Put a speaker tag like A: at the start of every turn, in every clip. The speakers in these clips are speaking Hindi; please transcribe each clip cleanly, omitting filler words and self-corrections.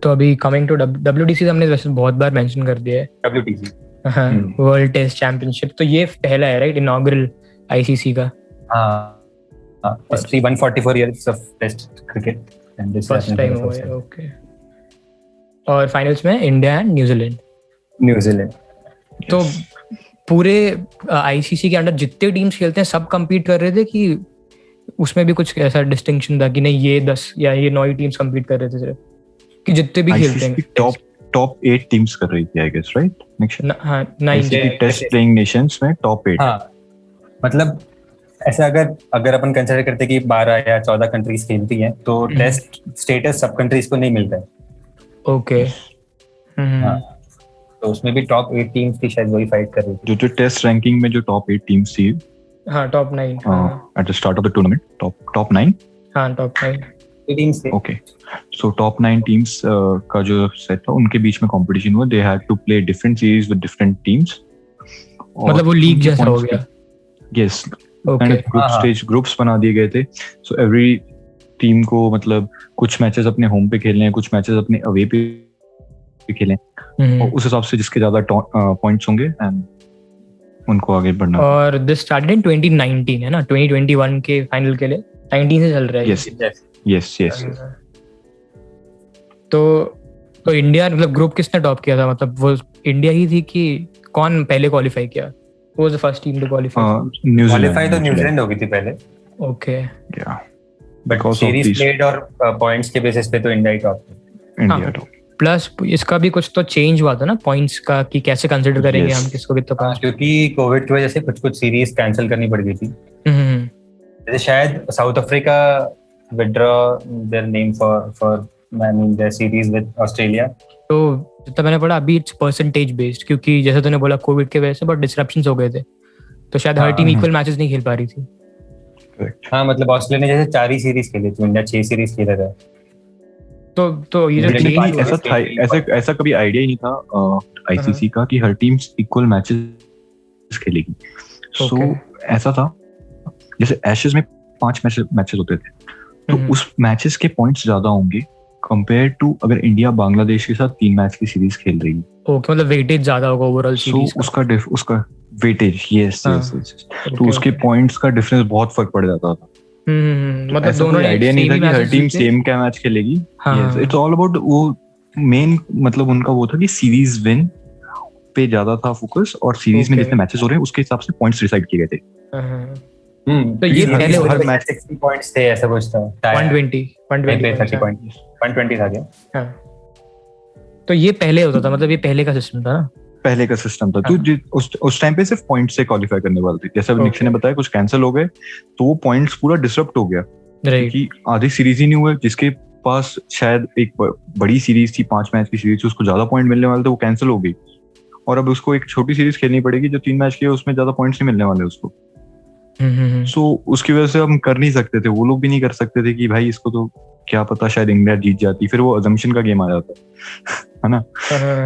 A: तो अभी कमिंग टू WTC हमने वैसे बहुत बार मेंशन कर दिया है,
B: WTC
A: हाँ, वर्ल्ड टेस्ट चैंपियनशिप। तो ये पहला है राइट, इनॉग्रल ICC का।
B: history 144 years of test cricket and this
A: first
B: happened for
A: time
B: the
A: हुआ
B: first
A: है,
B: time.
A: ओके। और फाइनल्स में इंडिया एंड न्यूजीलैंड।
B: न्यूजीलैंड
A: तो पूरे ICC के अंडर जितने टीम्स खेलते हैं सब compete कर रहे थे, कि उसमें भी कुछ ऐसा डिस्टिंक्शन था कि नहीं ये 10 या ये 9 टीम्स compete कर रहे थे सिर्फ, कि जितने भी खेलते हैं
C: टॉप 8 टीम्स कर रही थी आई गेस, राइट?
A: हाँ 9
C: ICC टेस्ट प्लेइंग नेशंस में टॉप 8।
B: हाँ मतलब ऐसा अगर अपन कंसिडर करते कि 12 या 14 कंट्रीज खेलती हैं तो टेस्ट स्टेटस सब कंट्रीज को नहीं मिलता है।
A: ओके।
B: हाँ तो उसमें भी टॉप 8 टीम्स थी शायद, वही फाइट कर रही थी।
C: जो टेस्ट रैंकिंग में जो टॉप 8 टीम्स थी,
A: हाँ top 9
C: at the start of the tournament, top 9,
A: हाँ टॉप 9
B: टीम्स थे।
C: ओके। सो टॉप 9 टीम्स का जो सेट था उनके बीच में कंपटीशन हुआ। They had to play different series with different teams.
A: मतलब वो लीग जैसा हो गया।
C: यस, काइंड ऑफ ग्रुप्स बना दिए गए थे। सो एवरी टीम को मतलब कुछ मैचेस अपने होम पे खेलने हैं, कुछ मैचेस अपने अवे पे खेलें, और उस हिसाब से जिसके ज्यादा पॉइंट्स होंगे एंड उनको आगे बढ़ना।
A: और दिस स्टार्टेड इन 2019 है ना, 2021 के फाइनल के लिए 19 से चल रहा है।
C: यस।
A: तो इंडिया मतलब ग्रुप किसने टॉप किया था, मतलब वो इंडिया ही थी कि कौन पहले क्वालिफाई किया? Who was the first team to qualify?
B: Qualify तो न्यूजीलैंड हो गई थी पहले।
A: ओके
C: या
B: बट सीरीज प्लेड और पॉइंट्स के बेसिस पे तो इंडिया ही टॉप थी।
C: India top.
A: प्लस इसका भी कुछ तो चेंज हुआ था ना पॉइंट्स का, कि कैसे कंसीडर करेंगे हम किसको कितना पॉइंट्स,
B: क्योंकि कोविड की वजह से कुछ सीरीज कैंसिल करनी पड़ गई थी। जैसे शायद South Africa withdraw their name for I mean their series with Australia.
A: तो जितना मैंने पढ़ा अभी इट्स परसेंटेज बेस्ड, क्योंकि जैसे तूने बोला कोविड के वजह से बहुत डिसरप्शंस हो गए थे, तो शायद हर टीम इक्वल मैचेस नहीं खेल पा रही थी।
B: हाँ मतलब ऑस्ट्रेलिया ने जैसे 4 ही सीरीज खेली थी, इंडिया 6 सीरीज खेला था। तो
A: ये जो
C: ऐसा कभी आइडिया ही नहीं था ICC का कि हर टीम इक्वल मैचेस खेलेगी। सो ऐसा था जैसे एशेज में 5 मैचेस होते थे, तो उस मैचेस के पॉइंट्स ज्यादा होंगे कंपेयर टू अगर इंडिया बांग्लादेश के साथ 3 मैच की सीरीज खेल रही है।
A: ओके, मतलब वेटेज ज्यादा होगा ओवरऑल सीरीज
C: का। उसका वेटेज यस, तो उसके पॉइंट्स का डिफरेंस बहुत फर्क पड़ जाता था।
A: मतलब दोनों
C: आइडिया नहीं था कि हर टीम सेम क्या मैच खेलेगी। यस, इट्स ऑल अबाउट वो मेन मतलब उनका वो था कि सीरीज विन पे ज्यादा था फोकस, और सीरीज में जितने मैचेस हो रहे हैं उसके हिसाब से पॉइंट्स डिसाइड किए गए थे।
A: तो ये पहले
B: हर मैच 60 पॉइंट्स थे, ऐसा कुछ था।
A: 120
B: था क्या?
A: हाँ, तो ये पहले होता था, मतलब ये पहले का सिस्टम था ना।
C: पहले का सिस्टम था। तो उस टाइम पे सिर्फ पॉइंट से क्वालिफाई करने वाले थे। जैसा निक्शा ने बताया, कुछ कैंसिल हो गए तो वो पॉइंट्स पूरा डिसरप्ट हो गया, क्योंकि आधी सीरीज ही नहीं हुए। जिसके पास शायद एक बड़ी सीरीज थी, 5 मैच की सीरीज, उसको ज्यादा पॉइंट मिलने वाले थे, वो कैंसिल हो गई, और अब उसको एक छोटी सीरीज खेलनी पड़ेगी जो 3 मैच की है, उसमें ज्यादा पॉइंट्स नहीं मिलने वाले उसको। सो उसकी वजह से हम कर नहीं सकते थे, वो लोग भी नहीं कर सकते थे कि भाई इसको तो क्या पता शायद इंडिया जीत जाती। फिर वो अजम्पशन का गेम आ जाता है ना।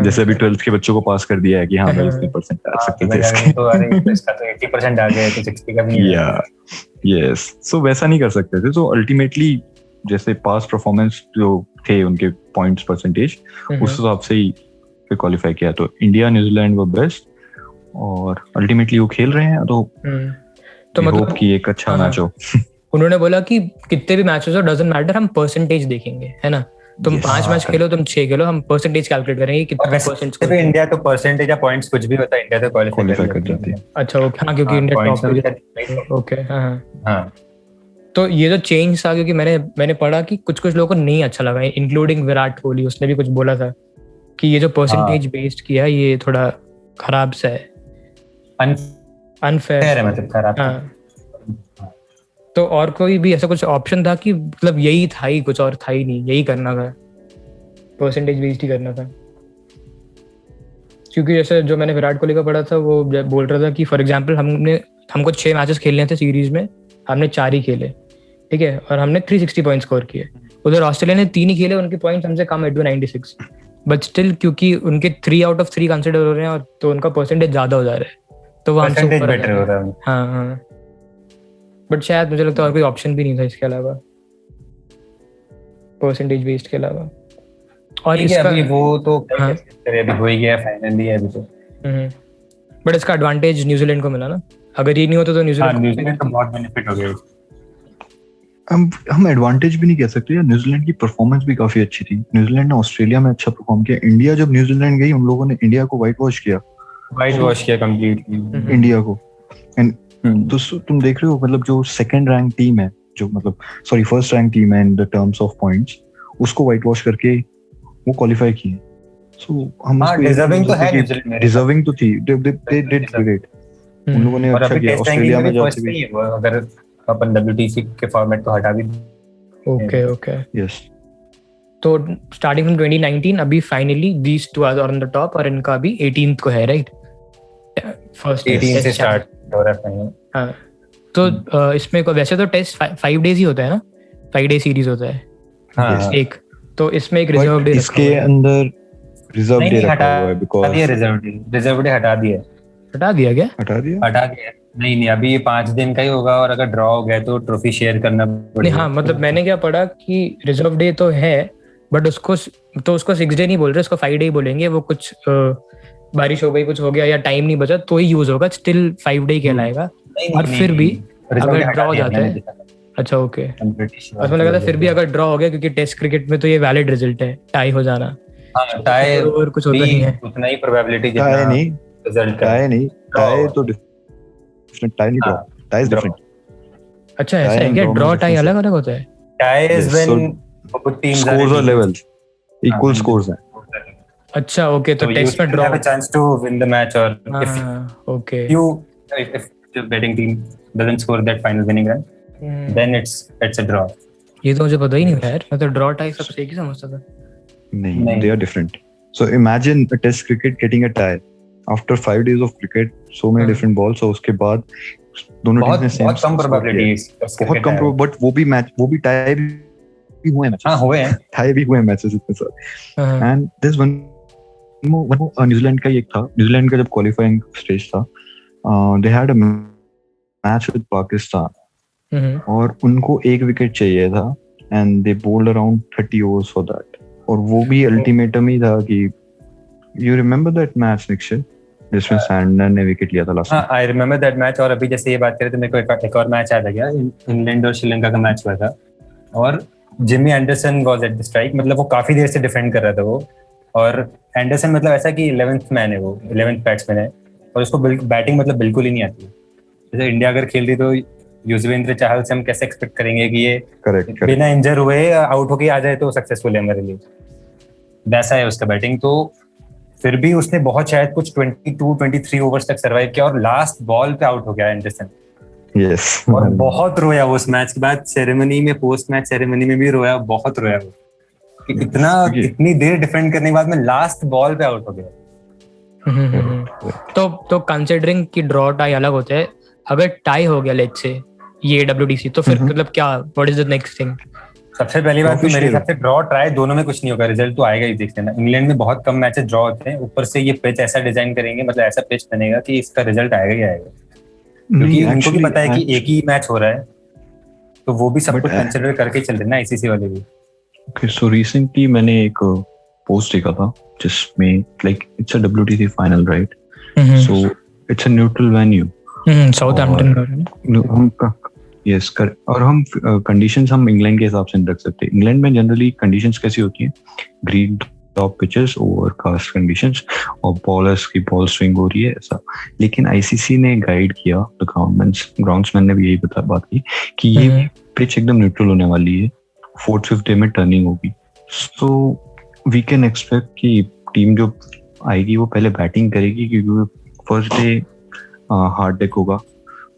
C: जैसे अभी 12th के बच्चों को पास कर दिया है कि हाँ भाई इतने परसेंट आ सकते थे इसके,
B: तो अरे इसका तो 80% आ गया, तो 60 का भी नहीं है।
C: यस, सो वैसा नहीं कर सकते थे। सो अल्टीमेटली जैसे पास परफॉर्मेंस जो थे उनके पॉइंट्स परसेंटेज, उस हिसाब से ही फिर क्वालिफाई किया। तो इंडिया न्यूजीलैंड वो बेस्ट, और अल्टीमेटली वो खेल रहे हैं। तो मतलब कि एक अच्छा मैच हो।
A: उन्होंने बोला कि कितने भी मैचेस हो डजंट मैटर, हम परसेंटेज देखेंगे, है ना। तुम 5 मैच खेलो, तुम 6 खेलो, हम परसेंटेज कैलकुलेट करेंगे कितना परसेंट।
B: तो इंडिया तो परसेंटेज या पॉइंट्स कुछ भी होता है, इंडिया तो क्वालिफाई कर जाती है।
A: अच्छा ओके, हाँ क्योंकि इंडिया टॉप पे। ओके हाँ। तो ये जो चेंज था, क्योंकि मैंने पढ़ा कि कुछ लोगों को नहीं अच्छा लगा, इंक्लूडिंग विराट कोहली। उसने भी कुछ बोला था कि ये जो परसेंटेज बेस्ड किया ये थोड़ा खराब सा है, अनफेयर है, मतलब खराब। तो और कोई भी ऐसा कुछ ऑप्शन था कि मतलब यही था ही, कुछ और था ही नहीं, यही करना था, परसेंटेज बेस्ड ही करना था? क्योंकि जैसे जो मैंने विराट कोहली का पढ़ा था, वो बोल रहा था कि फॉर एग्जांपल हमको 6 मैचेस खेलने थे सीरीज में, हमने 4 ही खेले, ठीक है, और हमने 360 पॉइंट स्कोर किए। उधर ऑस्ट्रेलिया ने 3 ही खेले, उनके पॉइंट्स हमसे कम है 296, बट स्टिल क्योंकि उनके 3 आउट ऑफ 3 कंसिडर हो रहे हैं, और तो उनका परसेंटेज ज्यादा हो जा रहा है, तो वो हमसे ऊपर बेटर हो रहा है। हाँ, बट शायद मुझे लगता है और कोई ऑप्शन भी नहीं था इसके अलावा, परसेंटेज बेस्ड के अलावा। और
B: ठीक है,
A: इसका
B: अभी वो तो
A: हाँ
B: अभी हो ही गया फाइनली अभी तो।
A: बट इसका एडवांटेज न्यूजीलैंड को मिला ना, अगर ये नहीं होता तो
B: हाँ,
A: न्यूजीलैंड
B: न्यूजीलैंड का बहुत बेनिफिट हो गया।
C: हम एडवांटेज भी नहीं कह सकते यार, न्यूजीलैंड की परफॉर्मेंस भी काफी अच्छी थी। न्यूजीलैंड ने ऑस्ट्रेलिया में अच्छा परफॉर्म किया। इंडिया जब न्यूजीलैंड गई उन लोगों ने इंडिया को व्हाइट वॉश किया,
B: कंप्लीटली
C: इंडिया को। एंड तो तुम देख रहे हो मतलब जो सेकंड रैंक टीम है, जो मतलब सॉरी फर्स्ट रैंक टीम है in the terms of points, उसको व्हाइट वॉश करके वो क्वालिफाई किए। सो हम
B: हाँ, डिजर्विंग तो है न्यूजीलैंड में,
C: डिजर्विंग तो थी, दे डिड ग्रेट। उन लोगों ने
B: और
C: अच्छा
B: अभी
C: किया
B: टेस्ट
C: ऑस्ट्रेलिया में
B: रैंकिंग
C: जाके
B: फर्स्ट
C: भी।
B: नहीं है वो, अगर अपन WTC के फॉर्मेट को हटा भी।
A: Okay
C: yes.
A: तो स्टार्टिंग फ्रॉम 2019 अभी finally these two are on the top, और इनका अभी 18th को है, राइट? फर्स्ट
B: 18 से स्टार्ट हो रहा है फाइनल।
A: हाँ, तो इसमें को वैसे तो टेस्ट 5 days ही होता है ना, 5 day सीरीज होता है।
B: हाँ,
A: एक तो इसमें एक रिजर्व डे
C: इसके अंदर रिजर्व डे रखा हुआ है बिकॉज़
B: रिजर्व डे हटा दिया।
A: हटा दिया क्या?
C: हटा दिया।
B: नहीं, अभी ये 5 दिन का ही होगा, और अगर ड्रॉ हो गया तो ट्रॉफी शेयर करना
A: नहीं,
B: पड़ेगा।
A: हाँ मतलब मैंने क्या पढ़ा कि रिजर्व डे तो है, बट उसको 6 day नहीं बोल रहे, उसको 5 day बोलेंगे। वो कुछ बारिश हो गई, कुछ हो गया या टाइम नहीं बचा तो ही यूज होगा, स्टिल 5 day कहलाएगा। और फिर भी अगर ड्रॉ हो जाता है, अच्छा ओके, और मुझे लगा था फिर भी अगर ड्रॉ हो गया, क्योंकि टेस्ट क्रिकेट में तो ये वैलिड रिजल्ट है टाई हो जाना।
B: टाई
A: और कुछ होता नहीं है,
B: उतना ही प्रोबेबिलिटी जितना रिजल्ट का।
C: टाई तो डिफरेंट, टाई नहीं ड्रॉ, टाई इज डिफरेंट।
A: अच्छा ऐसा है क्या? ड्रॉ टाई अलग अलग होता है?
B: Tie is when both teams
C: scores are levels, equal scores हैं।
A: अच्छा ओके, तो टेस्ट में draw
B: have a chance to win the match, or
A: okay
B: if the betting team doesn't score that final winning run, then it's a draw.
A: ये तो मुझे पता ही नहीं था यार, मैं तो ड्रॉ टाई सब एक ही समझता था।
C: नहीं, they are different. So imagine a test cricket getting a tie after 5 days of cricket, so many different balls, so उसके बाद दोनों टीम ने सेम,
B: बहुत कम प्रोबेबिलिटीज,
C: बहुत कम, बट वो भी टाई भी हुए हैं,
B: हाँ हुए हैं,
C: टाई भी हुए हैं मैचेस इतने सारे। एंड दिस वन न्यूजीलैंड का ही एक था, न्यूजीलैंड का जब क्वालिफाइंग स्टेज था, they had a match with Pakistan, और उनको 1 विकेट चाहिए था, and they bowled around 30 overs for that, और वो भी अल्टीमेटम ही था कि यू रिमेंबर दैट मैच निक्षय जिसमें सैंडनर ने विकेट लिया था लास्ट में?
B: I remember that match. और अभी जैसे ये बात करें तो मेरे को एक और मैच याद आ गया, इंग्लैंड और श्रीलंका का मैच हुआ था, और Jimmy Anderson was at the strike, मतलब वो काफी देर से डिफेंड कर रहा था वो, और एंडरसन मतलब ऐसा कि 11th मैन है, वो 11th बैट्समैन है, और उसको बैटिंग मतलब बिल्कुल ही नहीं आती। जैसे इंडिया अगर खेल रही तो युजवेंद्र चाहल से हम कैसे एक्सपेक्ट करेंगे कि ये
C: correct.
B: बिना इंजर हुए आउट होके आ जाए तो सक्सेसफुल है हमारे लिए, वैसा है उसका बैटिंग। तो फिर भी उसने बहुत शायद कुछ 22-23 ओवर्स तक सर्वाइव किया, और लास्ट बॉल पे आउट हो गया एंडरसन।
C: Yes.
B: और बहुत रोया वो उस मैच के बाद, सेरेमनी में, पोस्ट मैच सेरेमनी में भी रोया, बहुत रोया वो कि इतनी देर डिफेंड करने के बाद में लास्ट बॉल पे आउट हो गया।
A: तो कंसीडरिंग कि ड्रॉ टाई अलग होता है, अगर टाई हो गया लेट्स से ये WTC, तो फिर मतलब क्या, what is the next thing?
B: सबसे पहली बात तो मेरे हिसाब से ड्रॉ ट्राई दोनों में कुछ नहीं होगा, रिजल्ट तो आएगा ही, देख लेना। इंग्लैंड में बहुत कम मैचेस ड्रॉ होते हैं, ऊपर से ये पिच ऐसा डिजाइन करेंगे, मतलब ऐसा पिच बनेगा कि इसका रिजल्ट आएगा ही आएगा, क्योंकि उनको भी पता है कि एक ही मैच हो रहा है, तो वो भी सब कुछ कंसीडर करके चल रहे हैं ना, ICC वाले भी।
C: Okay, so recently मैंने एक पोस्ट देखा था जिसमें like it's a WTC final, right? So it's a neutral venue.
A: Southampton.
C: Yes कर, और हम कंडीशंस हम इंग्लैंड के हिसाब से नहीं रख सकते। इंग्लैंड में जनरली कंडीशंस कैसी होती हैं? Green top pitches, overcast conditions, और बॉलर्स की बॉल स्विंग हो रही है ऐसा। लेकिन ICC ने गाइड किया, द ग्राउंड्समैन ने भी यही बात की कि ये पिच एकदम न्यूट्रल होने वाली है, 4th-5th डे में टर्निंग होगी। सो वी कैन एक्सपेक्ट कि टीम जो आएगी वो पहले बैटिंग करेगी, क्योंकि फर्स्ट डे हार्ड डेक होगा,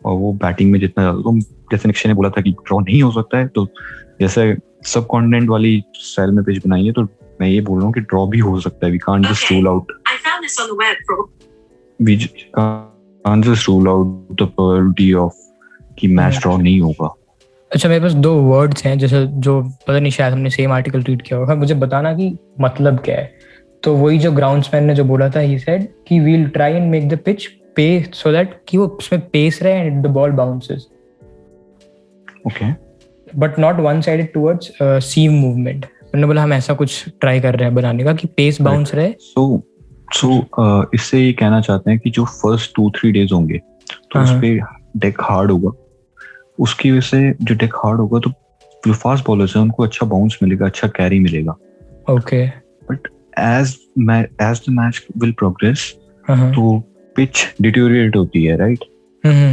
C: और वो बैटिंग में जितना ज्यादा, जैसे निक्षय ने बोला था कि ड्रॉ नहीं हो सकता है, तो जैसे सब कॉन्टिनेंट वाली स्टाइल में पिच बनाई है, तो मैं ये बोल रहा हूँ कि ड्रॉ भी हो सकता है। We can't just rule out, we can't just rule out the possibility of कि मैच ड्रॉ नहीं होगा।
A: अच्छा, मेरे पास 2 वर्ड्स हैं जैसे, जो पता नहीं शायद हमने सेम आर्टिकल रीड किया होगा, मुझे बताना कि मतलब क्या है। तो वही जो ग्राउंड्समैन ने जो बोला था, ही सेड कि we will try and make the pitch पे सो दैट कि वो उसमें पेस रहे and the ball bounces,
C: okay,
A: but not one sided towards seam movement. उन्होंने बोला हम ऐसा कुछ ट्राई कर रहे हैं बनाने का कि पेस बाउंस रहे।
C: सो इससे ये कहना चाहते हैं कि जो फर्स्ट 2-3 डेज होंगे तो उस पे डेक हार्ड होगा, उसकी वजह से जो डेक हार्ड होगा तो जो फास्ट बॉलर्स हैं उनको अच्छा बाउंस मिलेगा, अच्छा कैरी मिलेगा।
A: Okay,
C: but as the match will progress तो पिच डिटेरियोरेट होती है, राइट?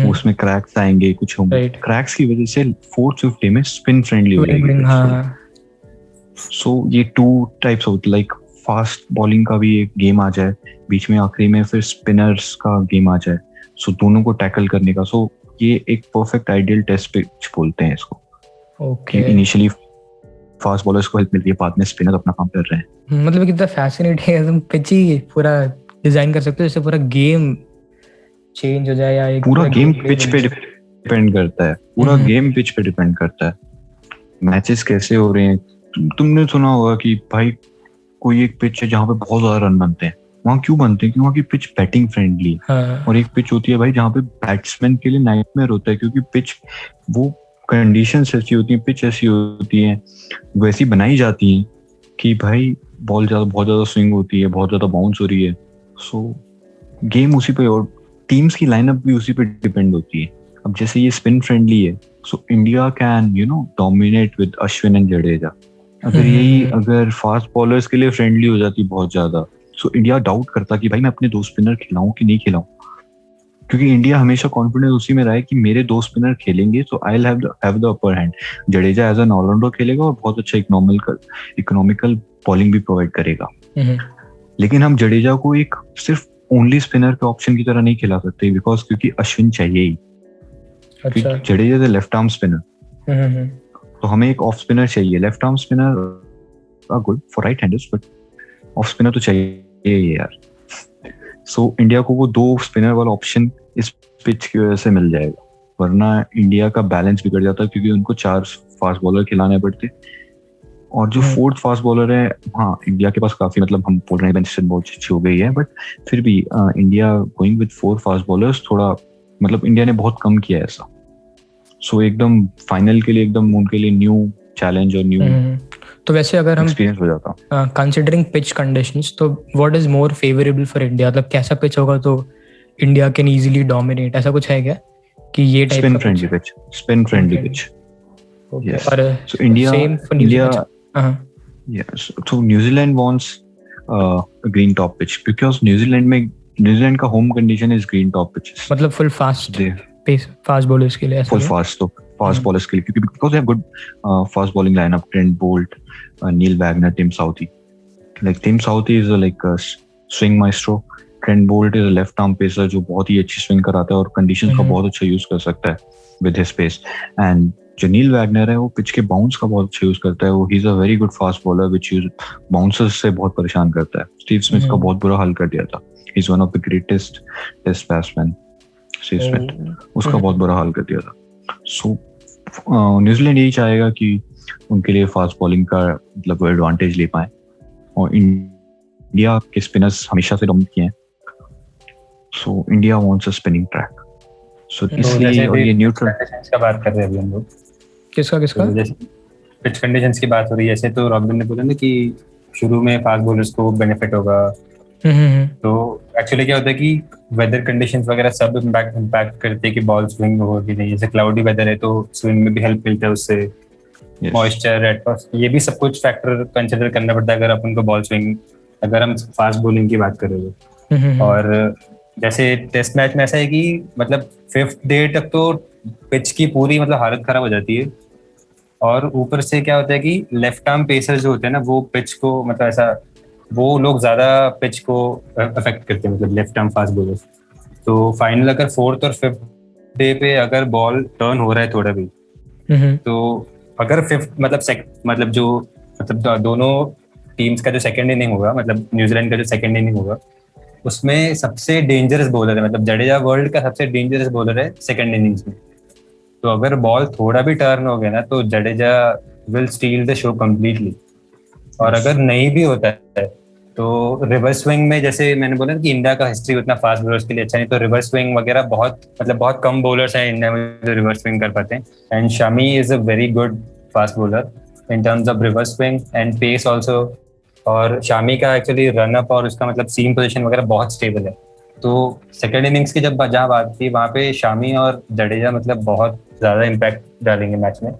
C: उसमें क्रैक्स आएंगे, कुछ होंगे, क्रैक्स की वजह से 4th-5th डे में स्पिन फ्रेंडली हो जाएगी। सो ये 2 टाइप्स होते, लाइक फास्ट बॉलिंग का भी एक गेम आ जाए बीच में, आखिरी में फिर स्पिनर्स का गेम आ जाए, सो दोनों को टैकल करने का। सो ये एक परफेक्ट आइडियल टेस्ट पिच बोलते हैं इसको।
A: ओके,
C: इनिशियली फास्ट बॉलर्स को हेल्प मिलती है, बाद में स्पिनर अपना काम कर रहे हैं।
A: मतलब कितना फैसिनेटिंग है, तुम पिच ही पूरा डिजाइन कर सकते हो जिससे पूरा गेम चेंज हो जाए, या एक
C: पूरा गेम पिच पे डिपेंड करता है, पूरा गेम पिच पे डिपेंड करता है। मैचेस कैसे हो रहे हैं, तुमने सुना होगा कि भाई कोई एक पिच है जहाँ पे बहुत ज्यादा रन बनते हैं, वहाँ क्यों बनते हैं? क्योंकि वहाँ की पिच बैटिंग फ्रेंडली है। और एक पिच होती है भाई जहाँ पे बैट्समैन के लिए नाइटमेयर होता है, क्योंकि पिच वो कंडीशंस ऐसी होती हैं, पिच ऐसी होती है, वैसी बनाई जाती है कि भाई बॉल बहुत ज्यादा स्विंग होती है, बहुत ज्यादा बाउंस हो रही है। सो गेम उसी पे, और टीम्स की लाइनअप भी उसी पे डिपेंड होती है। अब जैसे ये स्पिन फ्रेंडली है, so India can dominate with Ashwin and Jadeja. अगर फास्ट बॉलर्स के लिए फ्रेंडली हो जाती बहुत ज्यादा, सो इंडिया डाउट करता कि भाई मैं अपने 2 स्पिनर खिलाऊं कि नहीं खिलाऊं, क्योंकि इंडिया हमेशा कॉन्फिडेंस उसी में रहा है कि मेरे 2 स्पिनर खेलेंगे तो I will have the upper hand. Jadeja as an allrounder खेलेगा और बहुत अच्छा इकोनॉमिकल बॉलिंग भी प्रोवाइड करेगा। लेकिन हम जडेजा को एक सिर्फ ओनली स्पिनर के ऑप्शन की तरह नहीं खिला सकते, बिकॉज क्योंकि अश्विन चाहिए ही। अच्छा। Jadeja is a left arm spinner, तो हमें एक ऑफ स्पिनर चाहिए। Left arm spinner R good for right handers, but off spinner तो चाहिए यार। सो इंडिया को वो 2 स्पिनर वाला ऑप्शन इस पिच की वजह से मिल जाएगा, वरना इंडिया का बैलेंस बिगड़ जाता है, क्योंकि उनको 4 फास्ट बॉलर खिलाने पड़ते। और जो 4th फास्ट बॉलर है, हाँ इंडिया के पास काफी, मतलब हम बोल रहे हैं बेंच बहुत अच्छी हो गई है, बट फिर भी India going with 4 fast bowlers थोड़ा, मतलब इंडिया ने बहुत कम किया है ऐसा। सो एकदम फाइनल के लिए एकदम उनके लिए न्यू चैलेंज और न्यू
A: तो वैसे अगर हम
C: एक्सपीरियंस हो जाता।
A: कंसीडरिंग पिच कंडीशंस, तो what is more favourable for India? मतलब कैसा पिच होगा तो इंडिया कैन इजीली डोमिनेट, ऐसा कुछ है क्या कि ये type
C: spin friendly pitch? Spin friendly pitch, yes. So India so New Zealand wants a green top pitch, because New Zealand का home condition is green top pitches,
A: मतलब full fast pace fast bowlers के लिए,
C: फुल फास्ट, तो फास्ट बॉलर्स के लिए, क्योंकि because they have good fast bowling lineup, Trent Boult, Neil Wagner, Tim Southee. Like Tim Southee is like swing maestro, Trent Boult is a left arm pacer जो बहुत ही अच्छी स्विंग कराता है और कंडीशंस का बहुत अच्छा यूज कर सकता है विद हिज पेस। एंड जो नील वैगनर है वो पिच के बाउंस का बहुत अच्छा यूज करता है, वो ही is a very good fast bowler which use bouncers से बहुत परेशान करता है। स्टीव स्मिथ का बहुत बुरा हाल कर दिया था, he is one of the greatest test batsman, Steve Smith, उसका बहुत बुरा हाल कर दिया था। सो न्यूजीलैंड यही चाहेगा कि उनके लिए फास्ट बॉलिंग का मतलब एडवांटेज ले पाए, और इंडिया के स्पिनर्स हमेशा से डोमिनेट किए हैं, so India wants a spinning track. So इसलिए, और ये न्यूट्रल
B: कंडीशंस का बात कर रहे हैं अभी हम लोग,
A: किसका
B: तो जैसे पिच कंडीशंस की बात हो रही है, जैसे तो रॉबिन ने बोला ना कि शुरू में फास्ट बॉलर्स को बेनिफिट होगा, तो एक्चुअली क्या होता है कि वेदर कंडीशंस वगैरह सब इम्पैक्ट करते हैं कि बॉल स्विंग हो कि नहीं। जैसे क्लाउडी वेदर है तो स्विंग में भी हेल्प मिलता है उससे, मॉइस्चर, एटमॉस्फेयर, ये भी सब कुछ फैक्टर कंसिडर करना पड़ता है अगर अपन को बॉल स्विंग, अगर हम फास्ट बॉलिंग की बात करें तो। और जैसे टेस्ट मैच में ऐसा है कि मतलब 5th डे तक तो पिच की पूरी मतलब हालत खराब हो जाती है, और ऊपर से क्या होता है कि लेफ्ट आर्म पेसर जो होते हैं ना वो पिच को मतलब ऐसा, वो लोग ज्यादा पिच को अफेक्ट करते हैं, मतलब लेफ्ट आर्म फास्ट बॉलर्स। तो फाइनल अगर 4th और 5th डे पे अगर बॉल टर्न हो रहा है थोड़ा भी, तो अगर 5th मतलब जो मतलब दोनों टीम्स का जो सेकंड इनिंग होगा, मतलब न्यूजीलैंड का जो सेकंड इनिंग होगा, उसमें सबसे डेंजरस बॉलर है, मतलब जडेजा वर्ल्ड का सबसे डेंजरस बॉलर है सेकंड इनिंग्स में। तो अगर बॉल थोड़ा भी टर्न हो गया ना तो Jadeja will still the show completely. और अगर नहीं भी होता है तो रिवर्स स्विंग में, जैसे मैंने बोला कि इंडिया का हिस्ट्री उतना फास्ट बॉलर्स के लिए अच्छा नहीं, तो रिवर्स स्विंग वगैरह बहुत कम बॉलर्स हैं इंडिया में जो रिवर्स स्विंग कर पाते हैं। And Shami is a very good fast bowler, in terms of reverse swing and pace also. और शामी का एक्चुअली रन अप और उसका मतलब सीम पोजीशन वगैरह बहुत स्टेबल है. तो सेकेंड इनिंग्स की जब जहाँ बात थी वहाँ पे शामी और जडेजा मतलब बहुत ज़्यादा इम्पैक्ट डालेंगे मैच में.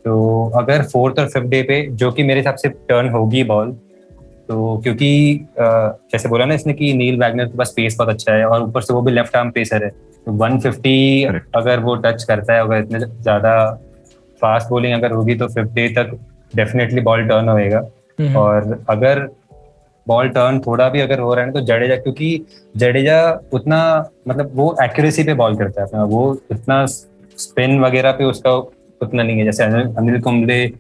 B: तो अगर फोर्थ और फिफ्थ डे पे जो कि मेरे हिसाब से टर्न होगी बॉल, तो क्योंकि जैसे बोला ना इसने कि नील वैगनर के पास पेस बहुत अच्छा है और ऊपर से वो भी लेफ्ट आर्म पेसर है, तो 150 अगर वो टच करता है, अगर इतने ज़्यादा फास्ट बॉलिंग अगर होगी तो फिफ्थ डे तक डेफिनेटली बॉल टर्न होएगा. और अगर बॉल टर्न थोड़ा भी अगर हो रहा है ना तो जडेजा, क्योंकि जडेजा उतना मतलब वो एक्यूरेसी पे बॉल करता है अपना, वो इतना स्पिन वगैरह पे उसका उतना नहीं है. जैसे अनिल कुंबले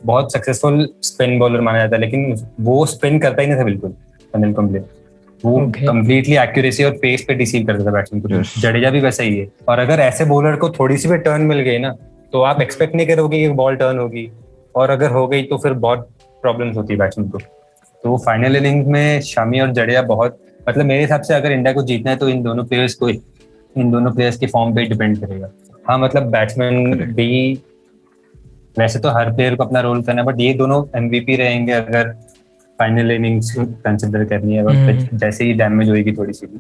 B: बहुत सक्सेसफुल स्पिन बॉलर माना जाता है, लेकिन वो स्पिन करता ही नहीं था बिल्कुल अनिल कुंबले. वो कंप्लीटली एक्यूरेसी और पेस पे डिसीव करता था बैट्समैन को. जडेजा भी वैसा ही है. और अगर ऐसे बॉलर को थोड़ी सी भी टर्न मिल गई ना तो आप एक्सपेक्ट नहीं करोगे कि बॉल टर्न होगी, और अगर हो गई तो फिर बहुत प्रॉब्लम्स होती है बैट्समैन को. तो फाइनल इनिंग में शामी और जडेजा बहुत मतलब मेरे हिसाब से अगर इंडिया को जीतना है तो इन दोनों प्लेयर्स के फॉर्म पे डिपेंड करेगा. हाँ मतलब बैट्समैन भी वैसे तो हर प्लेयर को अपना रोल करना है, बट ये दोनों MVP रहेंगे अगर फाइनल इनिंग्स कंसिडर करनी है. और जैसे ही डैमेज होगी थोड़ी सी भी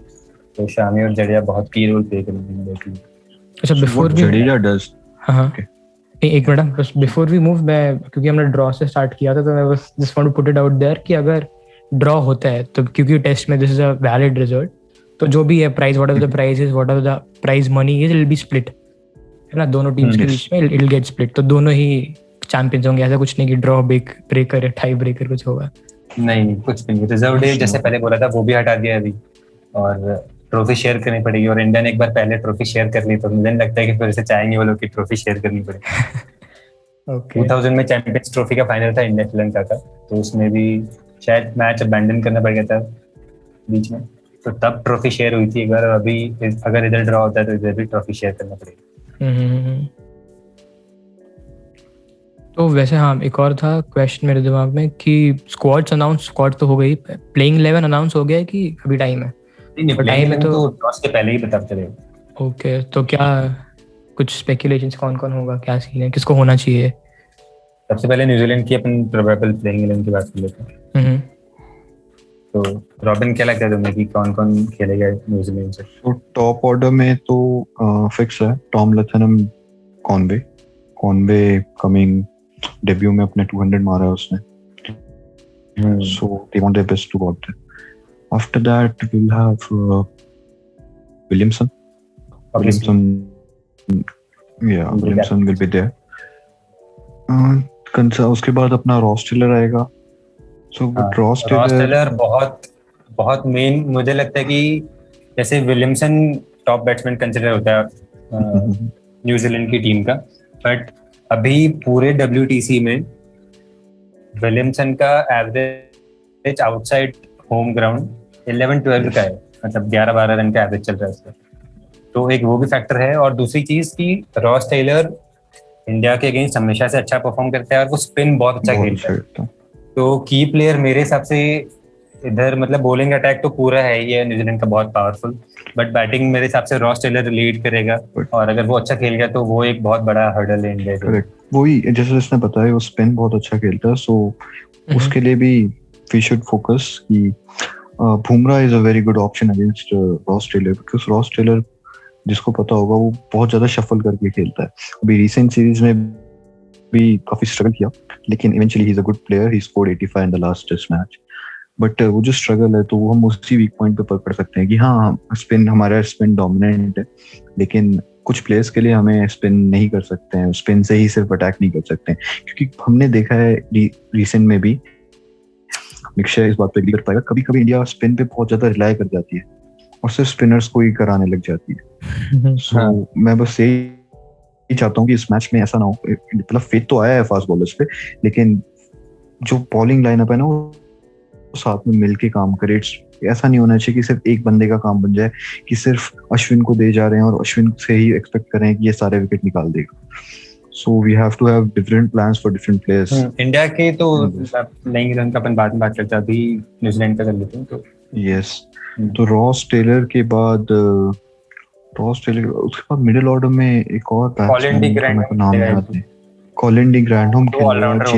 B: तो शामी और जडेजा बहुत की रोल प्ले करेंगे.
A: अच्छा बिफोर
C: जडेजा डज
A: एक मिनट बस बिफोर वी मूव, मैं क्योंकि हमने ड्रॉ से स्टार्ट किया था तो मैं बस just want to put it out there कि अगर ड्रॉ होता है तो क्योंकि टेस्ट में this is a valid result, तो जो भी है price whatever the price is, whatever the prize money is, it will be split, है ना, दोनों टीम्स के बीच में इट विल गेट स्प्लिट. तो दोनों ही चैंपियंस होंगे. ऐसा कुछ नहीं कि ड्रॉ ब्रेकर या टाई ब्रेकर कुछ होगा.
B: नहीं कुछ नहीं. रिजर्व डे जैसे पहले बोला था वो भी हटा दिया अभी, और ट्रॉफी शेयर करनी पड़ेगी. और इंडिया ने एक बार पहले ट्रॉफी शेयर कर ली तो मुझे नहीं लगता है कि फिर से चाहेंगे वो लोग की ट्रॉफी शेयर करनी पड़ेगी. 2000 में चैंपियंस ट्रॉफी का फाइनल था इंडिया श्रीलंका का, तो उसमें भी शायद मैच अबैंडन करना पड़ गया था बीच में, तो तब ट्रॉफी शेयर हुई थी एक बार. अभी अगर इधर ड्रॉ होता है तो इधर भी ट्रॉफी शेयर करना पड़ेगा.
A: तो वैसे हाँ एक और था क्वेश्चन मेरे दिमाग में कि स्क्वाड तो हो गई, प्लेइंग 11 अनाउंस हो गया है कि अभी टाइम है?
B: टाइम है तो टॉस के पहले ही बता चलेगा.
A: ओके तो क्या कुछ स्पेकुलेशंस कौन होगा, क्या सीन है, किसको होना चाहिए?
B: सबसे पहले न्यूजीलैंड की अपन प्रोबेबल प्लेइंग 11 की बात कर लेते हैं. तो रॉबिन क्या लगता है तुम्हें कि कौन खेलेगा न्यूजीलैंड से?
C: तो टॉप ऑर्डर में तो फिक्स है टॉम लथनम, कॉनवे कमिंग डेब्यू में अपने 200 मारा है उसने. So they want their best to go out there. After that we'll have Williamson will be there. उसके बाद अपना रॉस टेलर आएगा. So रॉस
B: टेलर बहुत मेन मुझे लगता है कि जैसे विलियमसन टॉप बैट्समैन कंसिडर होता है न्यूजीलैंड की टीम का, बट अभी पूरे WTC में विलियमसन का एवरेज आउटसाइड होम ग्राउंड 11-12 का है, मतलब 11-12 रन का एवरेज चल रहा है उसका. तो एक वो भी फैक्टर है. और दूसरी चीज कि रॉस टेलर इंडिया के अगेंस्ट हमेशा से अच्छा परफॉर्म करता है और वो स्पिन बहुत अच्छा खेलता है. तो की प्लेयर मेरे हिसाब से इधर मतलब बॉलिंग अटैक तो पूरा है ही है न्यूजीलैंड का बहुत पावरफुल, बट बैटिंग मेरे हिसाब से रॉस टेलर लीड करेगा. और अगर वो अच्छा खेल गया तो वो एक बहुत बड़ा हर्डल है इंडिया के.
C: वही जैसे उसने बताया वो स्पिन बहुत अच्छा खेलता है. सो उसके लिए भी वी शुड फोकस कि Bumrah is a very good option against Ross Taylor, because Ross Taylor जिसको पता होगा वो बहुत ज्यादा शफल करके खेलता है. अभी रिसेंट सीरीज में भी काफी स्ट्रगल किया, लेकिन eventually he is a good player. He scored 85 in the last test match. But वो जो स्ट्रगल है तो वो हम उसी वीक पॉइंट पे पकड़ सकते हैं कि हाँ स्पिन हमारा स्पिन डोमिनेंट है, लेकिन कुछ प्लेयर्स के लिए हमें स्पिन नहीं कर सकते हैं, स्पिन से ही सिर्फ अटैक नहीं कर सकते हैं. क्योंकि हमने देखा है रिसेंट में भी, निक्षय इस बात पे एग्री कर पाएगा, कभी कभी इंडिया स्पिन पे बहुत ज्यादा रिलाई कर जाती है और सिर्फ स्पिनर्स को ही कराने लग जाती है. सो मैं बस यही चाहता हूँ कि इस मैच में ऐसा ना हो. मतलब फेथ तो आया है फास्ट बॉलर्स पे, लेकिन जो बॉलिंग लाइनअप है ना वो साथ में मिलके काम करे. ऐसा नहीं होना चाहिए कि सिर्फ एक बंदे का काम बन जाए कि सिर्फ अश्विन को दे जा रहे हैं और अश्विन से ही एक्सपेक्ट कर रहे हैं कि ये सारे विकेट निकाल देगा. So we have to have different plans for different players.
B: India के तो प्लेइंग रन का अपन बाद में बात करते हैं, अभी न्यूजीलैंड का कर लेते हैं. तो
C: यस, तो रॉस टेलर के बाद उसके बाद मिडिल ऑर्डर में एक और बैट्समैन का नाम याद है. कॉलिन डी ग्रैंडहोम
B: तो
C: खेलेगा,
B: all-rounder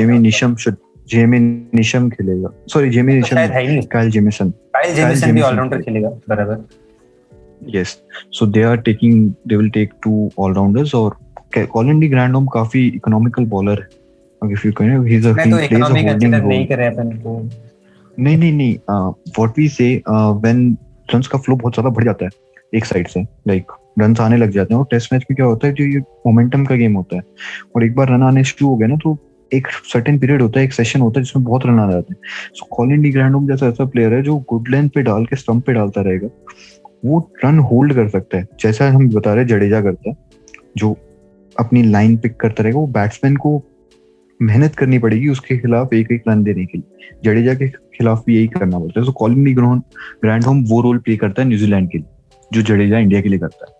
C: जेमी निशम खेलेगा, सॉरी जेमी
B: तो
C: निशम
B: शायद है ही नहीं।
C: काइल जेमिसन
B: भी ऑलराउंडर खेलेगा बराबर।
C: Yes, so they will take 2 allrounders. और कॉलिन डी ग्रैंडहोम काफी इकोनॉमिकल बॉलर है, अगर you can he plays a holding role.
B: नहीं कर रहे अपन तो
C: नहीं, what we say when runs का फ्लो बहुत ज्यादा बढ़ जाता है एक साइड से, लाइक रन्स आने लग जाते हैं, और टेस्ट मैच में क्या होता है, जो ये मोमेंटम का गेम होता है, और एक बार रन आने शुरू हो गए ना तो एक सर्टेन पीरियड होता है, एक सेशन होता है जिसमें बहुत रन आ जाते हैं। सो कॉलिन डी ग्रैंडहोम जैसा ऐसा प्लेयर है जो गुड लेंथ पे डाल के स्टंप पे डालता रहेगा, वो रन होल्ड कर सकता है, जैसा हम बता रहे जडेजा करता है, जो अपनी लाइन पिक करता रहेगा। वो बैट्समैन को मेहनत करनी पड़ेगी उसके खिलाफ एक एक रन देने के लिए, जडेजा के खिलाफ भी यही करना पड़ता है। सो कॉलिन डी ग्रैंडहोम वो रोल प्ले करता है न्यूजीलैंड के लिए जो जडेजा इंडिया के लिए करता है।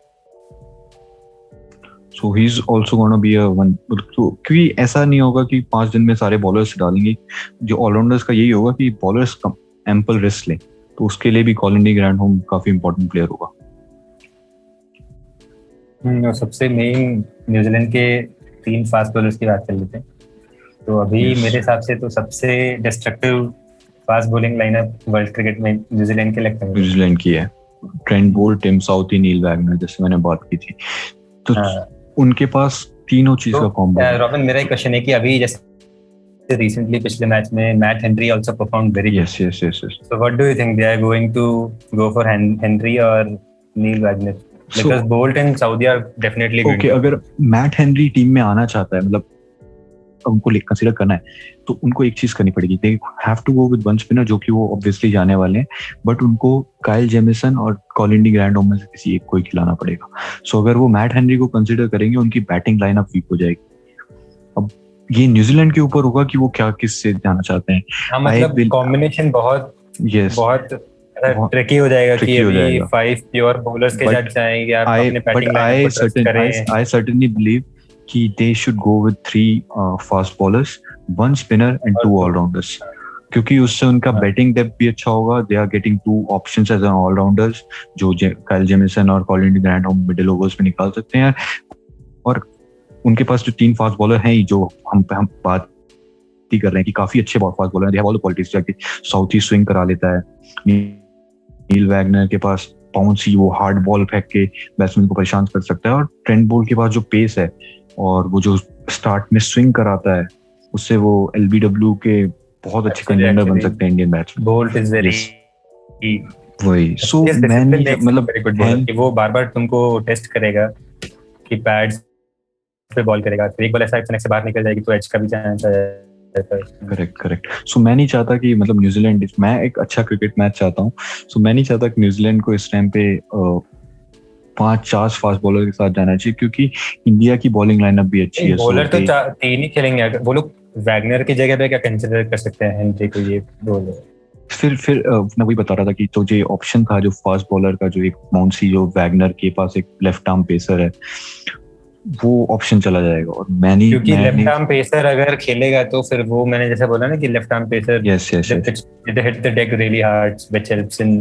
C: So he is also gonna be a one, क्योंकि ऐसा नहीं होगा कि 5 दिन में सारे बॉलर्स डालेंगे, जो ऑलराउंडर्स का यही होगा कि बॉलर्स एम्पल रेस्ट लें, तो उसके लिए भी कॉलिन डी ग्रैंडहोम काफी इंपॉर्टेंट प्लेयर होगा।
B: सबसे मेन न्यूजीलैंड के 3 फास्ट बॉलर्स की बात कर लेते हैं। तो अभी मेरे हिसाब से तो सबसे destructive fast bowling lineup world cricket में न्यूजीलैंड के लगता है,
C: न्यूजीलैंड की है। Trent Boult, Tim Southee, Neil Wagner, जैसे मैंने बात की थी, तो उनके पास तीनों चीज का कॉम्बो है।
B: रॉबिन, मेरा एक क्वेश्चन है कि अभी जैसे रिसेंटली पिछले मैच में Matt Henry also performed very good.
C: Yes.
B: So what do you think, they are going to go for Henry और Neil Wagner? Because Boult and Southee are definitely going.
C: Okay, अगर मैट हेनरी टीम में आना चाहता है, मतलब उनको कंसीडर करना है, तो उनको एक चीज करनी पड़ेगी, they have to go with one spinner, जो कि वो ऑब्वियसली जाने वाले हैं, बट उनको काइल जेमिसन और कॉलिन डी ग्रैंडहोम में से किसी एक को ही खिलाना पड़ेगा। सो अगर वो मैट हेनरी को कंसीडर करेंगे, उनकी बैटिंग लाइनअप वीक हो जाएगी। अब ये न्यूजीलैंड के ऊपर होगा कि वो क्या किस से जाना चाहते हैं।
B: मतलब कॉम्बिनेशन बहुत ट्रिकी हो जाएगा कि अभी 5 प्योर बॉलर्स के साथ जाएंगे आप अपने बैटिंग लाइनअप को ट्रस्ट करें।
C: I certainly believe कि they should go with 3 fast bowlers, 1 spinner and 2 all-rounders, क्योंकि उससे उनका बैटिंग डेप्थ भी अच्छा होगा। They are getting 2 options as an all-rounders, जो काइल जेमिसन और Colin de Grandhomme middle overs में निकाल सकते हैं, और उनके पास जो 3 फास्ट बॉलर हैं, जो हम बात ही कर रहे हैं कि काफी अच्छे फास्ट बॉलर हैं, they have all the qualities, जाके साउथी स्विंग करा लेता है, नील वैगनर के पास बाउंसी, वो हार्ड बॉल फेंक के बैट्समैन को परेशान कर सकता है, और ट्रेंट बोल्ट के पास जो पेस है और वो जो स्टार्ट में स्विंग कराता है, उससे वो एलबीडब्ल्यू के बहुत अच्छे कंटेंडर बन सकते हैं Indian batsman.
B: Bolt is very
C: वही, सो मैं मतलब
B: कि वो बार-बार तुमको टेस्ट करेगा कि पैड्स पे बॉल करेगा, तो एक बॉल ऐसा कनेक्ट से बाहर निकल जाएगी तो एज का भी चांस है।
C: करेक्ट। सो मैं नहीं चाहता कि मतलब न्यूजीलैंड, मैं एक अच्छा क्रिकेट मैच चाहता हूँ, सो मैं नहीं चाहता कि न्यूजीलैंड को इस टाइम पे 5-4 फास्ट बॉलर के साथ जाना चाहिए, क्योंकि इंडिया की बॉलिंग लाइनअप भी अच्छी है।
B: बॉलर तो 3 ही खेलेंगे, वो लोग वैगनर की जगह पे क्या कंसीडर कर सकते हैं हेनरी को, ये बॉलर।
C: फिर मैं वही बता रहा था कि तो जो ऑप्शन था जो फास्ट बॉलर का, जो एक बाउंसी, जो वैगनर के पास एक लेफ्ट आर्म पेसर है, वो ऑप्शन चला जाएगा। और क्योंकि
B: लेफ्ट आर्म पेसर अगर खेलेगा तो फिर वो, मैंने जैसे बोला ना कि left arm pacer they hit the deck really hard, which helps in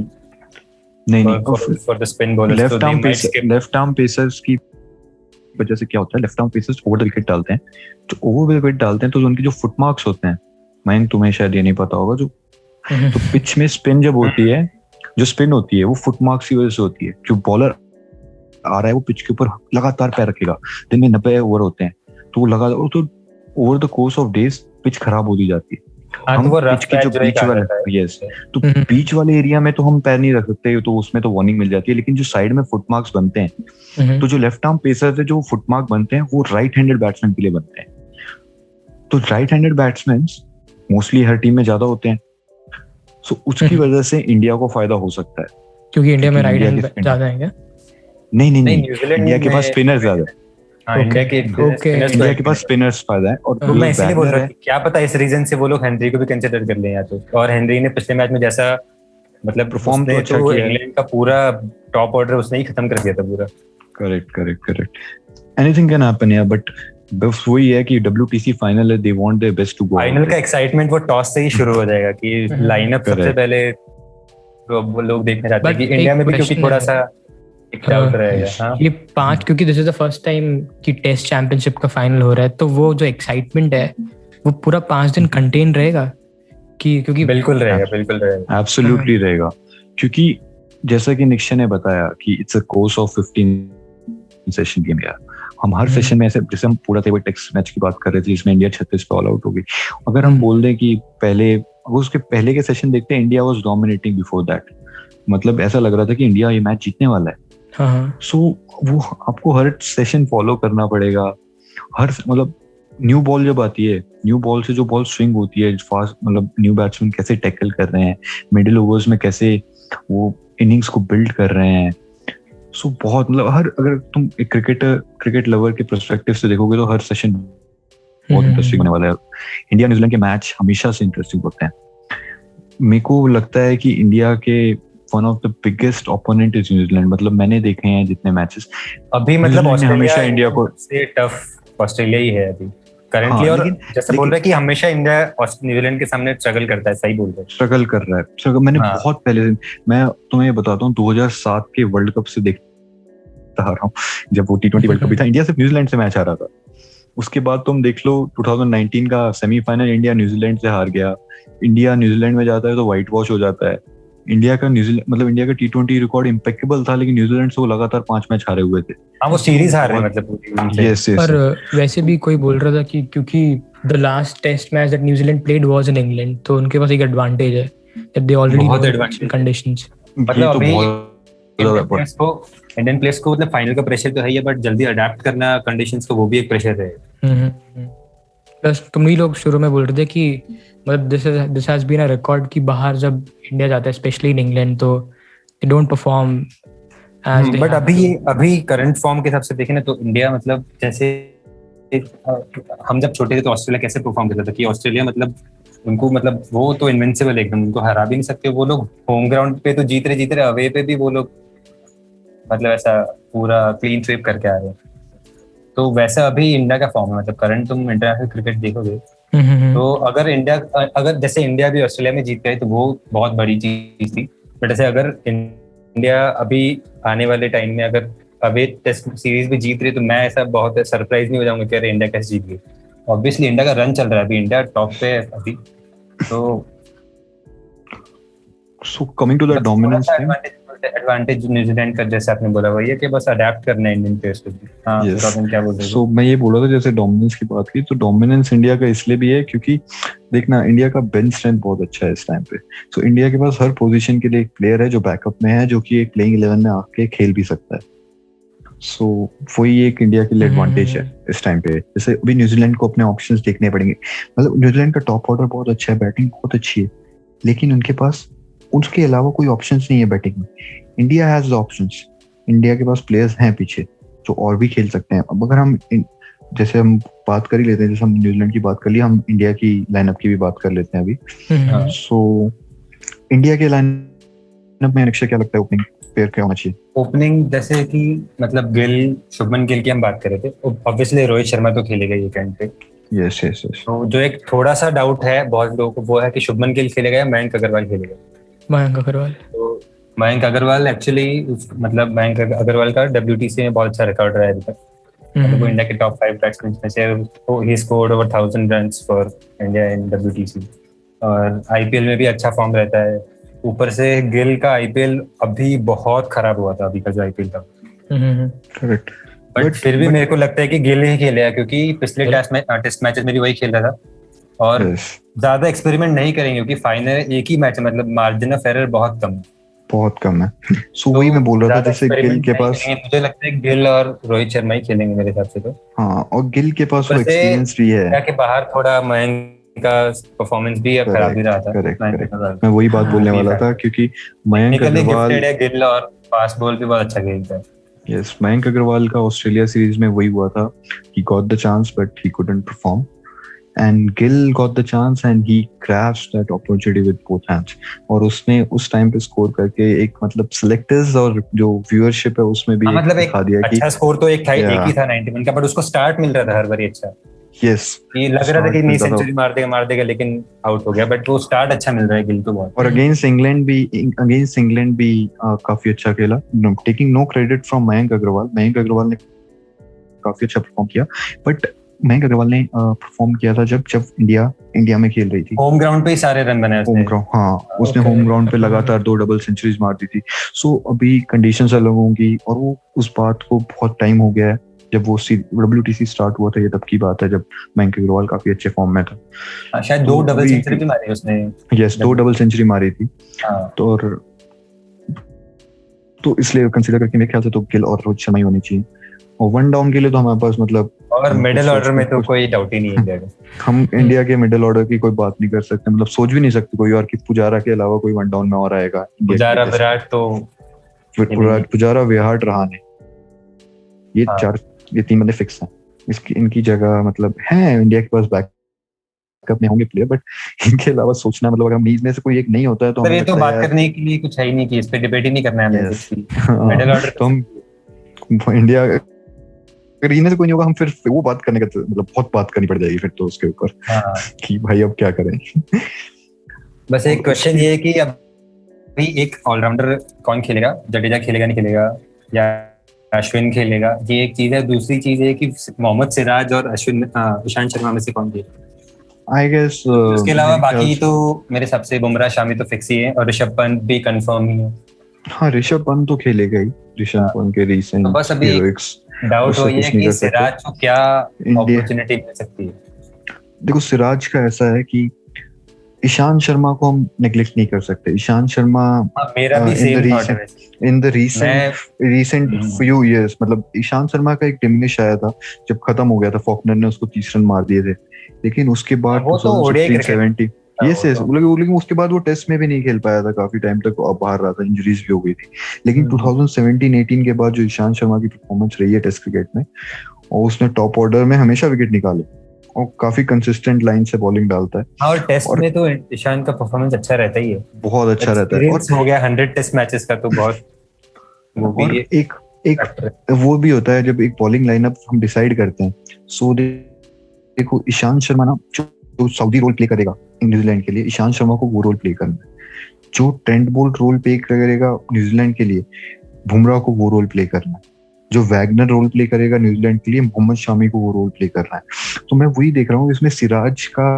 B: for the spin bowlers,
C: left arm pacers की वजह से क्या होता है, left arm pacers over the wicket डालते हैं, तो ओवर विकेट डालते हैं तो उनके जो फुट मार्क्स होते हैं, मैं तुम्हें शायद ये नहीं पता होगा, जो तो पिच में स्पिन जब होती है, जो स्पिन होती है वो फुट मार्क्स की वजह से होती है। जो बॉलर आ रहा है वो पिच के ऊपर लगातार पैर रखेगा, दिन में 90 ओवर होते हैं, तो वो लगातार, तो over the course of days pitch खराब होती जाती है। हम पिच के जो बीच वाले, यस, तो बीच वाले एरिया में तो हम पैर नहीं रख सकते, तो उसमें तो वार्निंग मिल जाती है, लेकिन जो साइड में फुट मार्क्स बनते हैं, तो जो लेफ्ट आर्म पेसर से जो फुट मार्क बनते हैं, वो राइट हैंडेड बैट्समैन के लिए बनते हैं। तो राइट हैंडेड बैट्समैन मोस्टली हर टीम में ज्यादा होते हैं, सो उसकी वजह से इंडिया को फायदा हो सकता है,
A: क्योंकि इंडिया में राइट हैंड ज्यादा है क्या?
C: नहीं, इंडिया के पास स्पिनर ज्यादा है। इंडिया के पास स्पिनर्स ज्यादा है, और
B: मैं इसलिए बोल रहा हूँ, क्या पता इस रीजन से वो लोग हेनरी को भी कंसीडर कर लें या तो। और हेनरी ने पिछले मैच में जैसा मतलब
C: परफॉर्म तो अच्छा किया,
B: इंग्लैंड का पूरा टॉप ऑर्डर उसने ही खत्म कर दिया था पूरा।
C: करेक्ट। एनीथिंग कैन हैपन यार, बट बस वही है कि WTC फाइनल है, they want their best to go.
B: Final का एक्साइटमेंट वो टॉस से ही शुरू हो जाएगा कि लाइनअप सबसे पहले तो वो लोग देखना चाहते हैं कि इंडिया में भी, क्योंकि थोड़ा सा एक डाउट रहेगा। हाँ
A: ये 5, क्योंकि this is the first time कि टेस्ट चैंपियनशिप का फाइनल हो रहा है, तो वो जो एक्साइटमेंट है वो पूरा 5 दिन कंटेन रहेगा कि क्योंकि
B: बिल्कुल रहेगा
C: एब्सोल्युटली रहेगा, क्योंकि जैसा कि निक्शा ने बताया कि it's a course of 15 session game यार। हम हर सेशन में ऐसे, जैसे हम पूरा टेबल टेस्ट मैच की बात कर रहे थे जिसमें इंडिया 36 पे ऑल आउट हो गई, अगर हम बोल दें कि पहले वो उसके पहले के सेशन देखते हैं, India was dominating before that, मतलब ऐसा लग रहा था कि इंडिया ये मैच जीतने वाला है। सो वो आपको हर सेशन फॉलो करना पड़ेगा, हर मतलब न्यू बॉल जब आती है, न्यू बॉल से जो बॉल स्विंग होती है फास्ट, मतलब न्यू बैट्समैन कैसे टैकल कर रहे हैं, मिडिल ओवर्स में कैसे वो इनिंग्स को बिल्ड कर रहे हैं। सो बहुत मतलब हर, अगर तुम एक क्रिकेट लवर के पर्सपेक्टिव से देखोगे तो हर सेशन बहुत इंटरेस्टिंग होने वाला है। इंडिया न्यूजीलैंड के मैच हमेशा से इंटरेस्टिंग होते हैं। मेरे को लगता है कि इंडिया के one of the biggest opponent is New Zealand, मतलब मैंने देखे हैं जितने मैचेस
B: अभी, मतलब
C: हमेशा इंडिया को
B: से टफ ऑस्ट्रेलिया ही है अभी करंटली। और जैसे बोल रहा है कि हमेशा इंडिया न्यूजीलैंड के सामने स्ट्रगल करता है, सही बोल रहे हैं,
C: स्ट्रगल कर रहा है। मैंने बहुत पहले, मैं तुम्हें ये बताता हूँ 2007 के वर्ल्ड कप से देखता आ रहा हूँ, जब वो T20 वर्ल्ड कप भी था, इंडिया सिर्फ न्यूजीलैंड से मैच आ रहा था। उसके बाद तुम देख लो 2019 का सेमीफाइनल इंडिया न्यूजीलैंड से हार गया। इंडिया न्यूजीलैंड में जाता है तो व्हाइट वॉश हो जाता है। इंडिया का न्यूजीलैंड, मतलब इंडिया का T20 रिकॉर्ड इम्पेक्केबल था, लेकिन न्यूजीलैंड से वो लगातार 5 मैच हारे हुए थे।
B: हाँ, वो सीरीज हार रहे हैं मतलब पूरी।
C: यस।
A: और वैसे भी कोई बोल रहा था कि क्योंकि the last test match that New Zealand played was in England, तो उनके पास एक एडवांटेज है that they already know the conditions.
B: मतलब अभी इंडियन प्लेयर्स को मतलब फाइनल का प्रेशर तो है ही, बट जल्दी अडैप्ट करना कंडीशंस को, वो भी एक प्रेशर है।
A: प्लस तुम ही लोग शुरू में बोल रहे थे कि मतलब this has been a record कि बाहर जब इंडिया जाता है स्पेशली इन इंग्लैंड तो they don't perform as they.
B: But अभी करंट फॉर्म के हिसाब से देखें ना तो इंडिया, मतलब जैसे हम जब छोटे थे तो ऑस्ट्रेलिया कैसे परफॉर्म करता था कि ऑस्ट्रेलिया मतलब उनको, मतलब वो तो इनविंसिबल एकदम, उनको हरा भी नहीं सकते वो लोग। होम ग्राउंड पे तो जीत रहे, अवे पे भी वो लोग मतलब ऐसा पूरा क्लीन स्वीप करके आ रहे हैं। तो वैसा अभी इंडिया का फॉर्म है, मतलब करंट तुम इंटरनेशनल क्रिकेट देखोगे तो अगर जैसे इंडिया भी ऑस्ट्रेलिया में जीत गए तो वो बहुत बड़ी चीज थी। बट जैसे अगर इंडिया अभी आने वाले टाइम में अगर अभी टेस्ट सीरीज भी जीत रही तो मैं ऐसा बहुत सरप्राइज नहीं हो जाऊंगा कि अरे इंडिया कैसे जीत गई। ऑब्वियसली इंडिया का रन चल रहा है अभी, इंडिया टॉप पे है अभी। तो
C: coming to the dominance
B: advantage New Zealand का, जैसे आपने बोला वही है कि बस अडैप्ट करना है इंडियन प्लेयर्स को। हाँ, तो क्या बोल रहे हो?
C: मैं ये बोल रहा था, जैसे डोमिनेंस की बात की, तो डोमिनेंस इंडिया का इसलिए भी है क्योंकि देखना, इंडिया का बेंच स्ट्रेंथ बहुत अच्छा है इस टाइम पे। सो इंडिया के पास हर पोजीशन के लिए एक प्लेयर है जो बैकअप में है, जो कि एक प्लेइंग 11 में आके खेल भी सकता है। सो वही एक इंडिया के लिए एडवांटेज है इस टाइम पे। जैसे अभी न्यूजीलैंड को अपने ऑप्शंस देखने पड़ेंगे, मतलब न्यूजीलैंड का टॉप ऑर्डर बहुत अच्छा है, बैटिंग बहुत अच्छी है, लेकिन उनके पास उसके अलावा कोई ऑप्शंस नहीं है बैटिंग में। India has the options, India के पास प्लेयर्स हैं पीछे जो और भी खेल सकते हैं। अब अगर हम जैसे हम बात कर ही लेते हैं, जैसे हम न्यूजीलैंड की बात कर ली, हम इंडिया की लाइनअप की भी बात कर लेते हैं अभी। सो इंडिया के लाइनअप में अक्षय क्या लगता है ओपनिंग पेयर क्या होना चाहिए?
B: ओपनिंग जैसे कि मतलब गिल, शुभमन गिल की हम बात कर रहे थे, ऑब्वियसली रोहित शर्मा तो खेलेगा ये कैंट पे।
C: यस।
B: तो जो एक थोड़ा सा डाउट है बहुत लोगों को वो है कि शुभमन गिल खेलेगा या मयंक अग्रवाल खेलेगा। तो मयंक अग्रवाल एक्चुअली, मतलब मयंक अग्रवाल का WTC में बहुत अच्छा रिकॉर्ड रहा है अभी तक। मतलब वो इंडिया के टॉप 5 बैट्समैन में से, he scored over 1000 runs for India in WTC, और IPL में भी अच्छा फॉर्म रहता है। ऊपर से गिल का IPL अभी बहुत खराब हुआ था, अभी का जो IPL था।
C: करेक्ट।
B: बट फिर भी मेरे को लगता है कि गिल ही खेलेगा, क्योंकि पिछले टेस्ट मैचेस में भी वही खेल रहा था, और ज्यादा एक्सपेरिमेंट नहीं करेंगे क्योंकि फाइनल एक ही मैच है, मतलब मार्जिन ऑफ एरर बहुत कम है।
C: सो वही मैं बोल रहा था, जैसे गिल के पास,
B: मुझे लगता है गिल और रोहित शर्मा ही खेलेंगे मेरे हिसाब से तो।
C: हाँ, और गिल के पास वो एक्सपीरियंस भी है
B: कि बाहर थोड़ा मयंक का परफॉर्मेंस भी खराब ही रहा था।
C: मैं वही बात बोलने वाला था, क्योंकि मयंक अग्रवाल
B: गिल और फास्ट बॉल भी बहुत अच्छा खेलता है।
C: यस, मयंक अग्रवाल का ऑस्ट्रेलिया सीरीज में वही हुआ था, he got the chance but he couldn't perform, and Gill got the chance and he grasped that opportunity with both hands, और उसने उस टाइम पे स्कोर करके एक, मतलब सिलेक्टर्स और जो व्यूअरशिप है उसमें भी
B: मतलब
C: दिखा दिया कि
B: अच्छा स्कोर तो एक ही था 91 का, बट उसको स्टार्ट मिल रहा था हर बार अच्छा।
C: यस
B: ये लग रहा था कि नहीं सेंचुरी मार देगा लेकिन आउट हो गया, बट वो स्टार्ट अच्छा मिल रहा है गिल को बहुत।
C: और अगेंस्ट इंग्लैंड भी काफी अच्छा खेला। Taking no credit from Mayank Agarwal ने काफी अच्छा परफॉर्म किया, बट मयंक अग्रवाल ने परफॉर्म किया था जब इंडिया में खेल रही थी।
B: होम ग्राउंड पे ही सारे रन बनाए उसने।
C: उसने होम ग्राउंड पे लगातार 2 डबल सेंचुरीज मार दी थी। सो अभी कंडीशंस अलग होंगी, और वो उस बात को बहुत टाइम हो गया है। जब वो WTC स्टार्ट हुआ था, ये तब की बात है जब मयंक अग्रवाल काफी अच्छे फॉर्म में था।
B: शायद 2 डबल सेंचुरी भी मारी उसने।
C: यस, 2 डबल सेंचुरी मारी थी। तो इसलिए कंसीडर करके मेरे ख्याल से तो गिल और रोहित शर्मा ही होनी चाहिए। और 1 डाउन के लिए तो हमारे पास मतलब,
B: और मिडिल ऑर्डर में तो कोई डाउट ही नहीं है इंडिया का।
C: हम इंडिया के मिडिल ऑर्डर की कोई बात नहीं कर सकते, मतलब सोच भी नहीं सकते कोई और कि पुजारा के अलावा कोई 1 डाउन में और आएगा।
B: पुजारा,
C: विराट, रहाणे, ये 3 बंदे फिक्स हैं। इनकी जगह मतलब है इंडिया के पास बैकअप में होंगे प्लेयर, बट इनके अलावा सोचना मतलब अगर नीज में से कोई एक नहीं होता है तो
B: ये तो बात करने के लिए कुछ है ही नहीं कि इस पे डिबेट ही नहीं करना है हमें। मिडिल ऑर्डर
C: तो हम इंडिया अगर इनमें से कोई नहीं होगा, हम फिर वो बात करने का मतलब बहुत बात करनी पड़ जाएगी फिर तो उसके ऊपर कि भाई अब क्या करें।
B: बस एक क्वेश्चन ये है कि अभी एक ऑलराउंडर कौन खेलेगा? जडेजा खेलेगा नहीं खेलेगा, या अश्विन खेलेगा? ये एक चीज है। दूसरी चीज है कि मोहम्मद सिराज और ईशांत शर्मा में से कौन खेलेगा?
C: आई गेस
B: उसके अलावा बाकी तो मेरे हिसाब से बुमराह, शामी तो फिक्स ही है, और ऋषभ पंत भी कंफर्म ही है।
C: हाँ, ऋषभ पंत तो खेलेगा ही। ऋषभ पंत के रीसेंट
B: बस अभी डाउट वही है कि सिराज को क्या अपॉर्चुनिटी मिल सकती है। देखो,
C: सिराज का ऐसा है कि ईशांत शर्मा को हम नेग्लेक्ट नहीं कर सकते। ईशांत शर्मा
B: मेरा भी सेम थॉट है
C: in the recent few years, मतलब ईशांत शर्मा का एक डिमिनिश आया था जब खत्म हो गया था, फॉकनर ने उसको 30 रन मार दिए थे, लेकिन उसके बाद 2016-17 लेकिन उसके बाद वो टेस्ट में भी नहीं खेल पाया था, काफी टाइम तक बाहर रहा था, इंजरीज भी हो गई थी। लेकिन 2017-18 के बाद जो ईशांत शर्मा की परफॉर्मेंस रही है टेस्ट क्रिकेट में, और उसने टॉप ऑर्डर में हमेशा विकेट निकाले और काफी कंसिस्टेंट लाइन से बॉलिंग डालता है।
B: और टेस्ट में तो ईशान का परफॉर्मेंस अच्छा रहता ही है,
C: बहुत अच्छा रहता है। और
B: हो गया 100 टेस्ट मैचेस का तो बहुत वो भी
C: एक वो भी होता है जब एक बॉलिंग लाइनअप हम डिसाइड करते हैं। सो देखो, ईशांत शर्मा ना जो सऊदी रोल प्ले करेगा न्यूजीलैंड के लिए, ईशांत शर्मा को वो रोल प्ले करना है। जो ट्रेंट बोल्ट रोल प्ले करेगा न्यूजीलैंड के लिए, बुमराह को वो रोल प्ले करना है। जो वैगनर रोल प्ले करेगा न्यूजीलैंड के लिए, मोहम्मद शामी को वो रोल प्ले करना है। तो मैं वही देख रहा हूँ इसमें सिराज का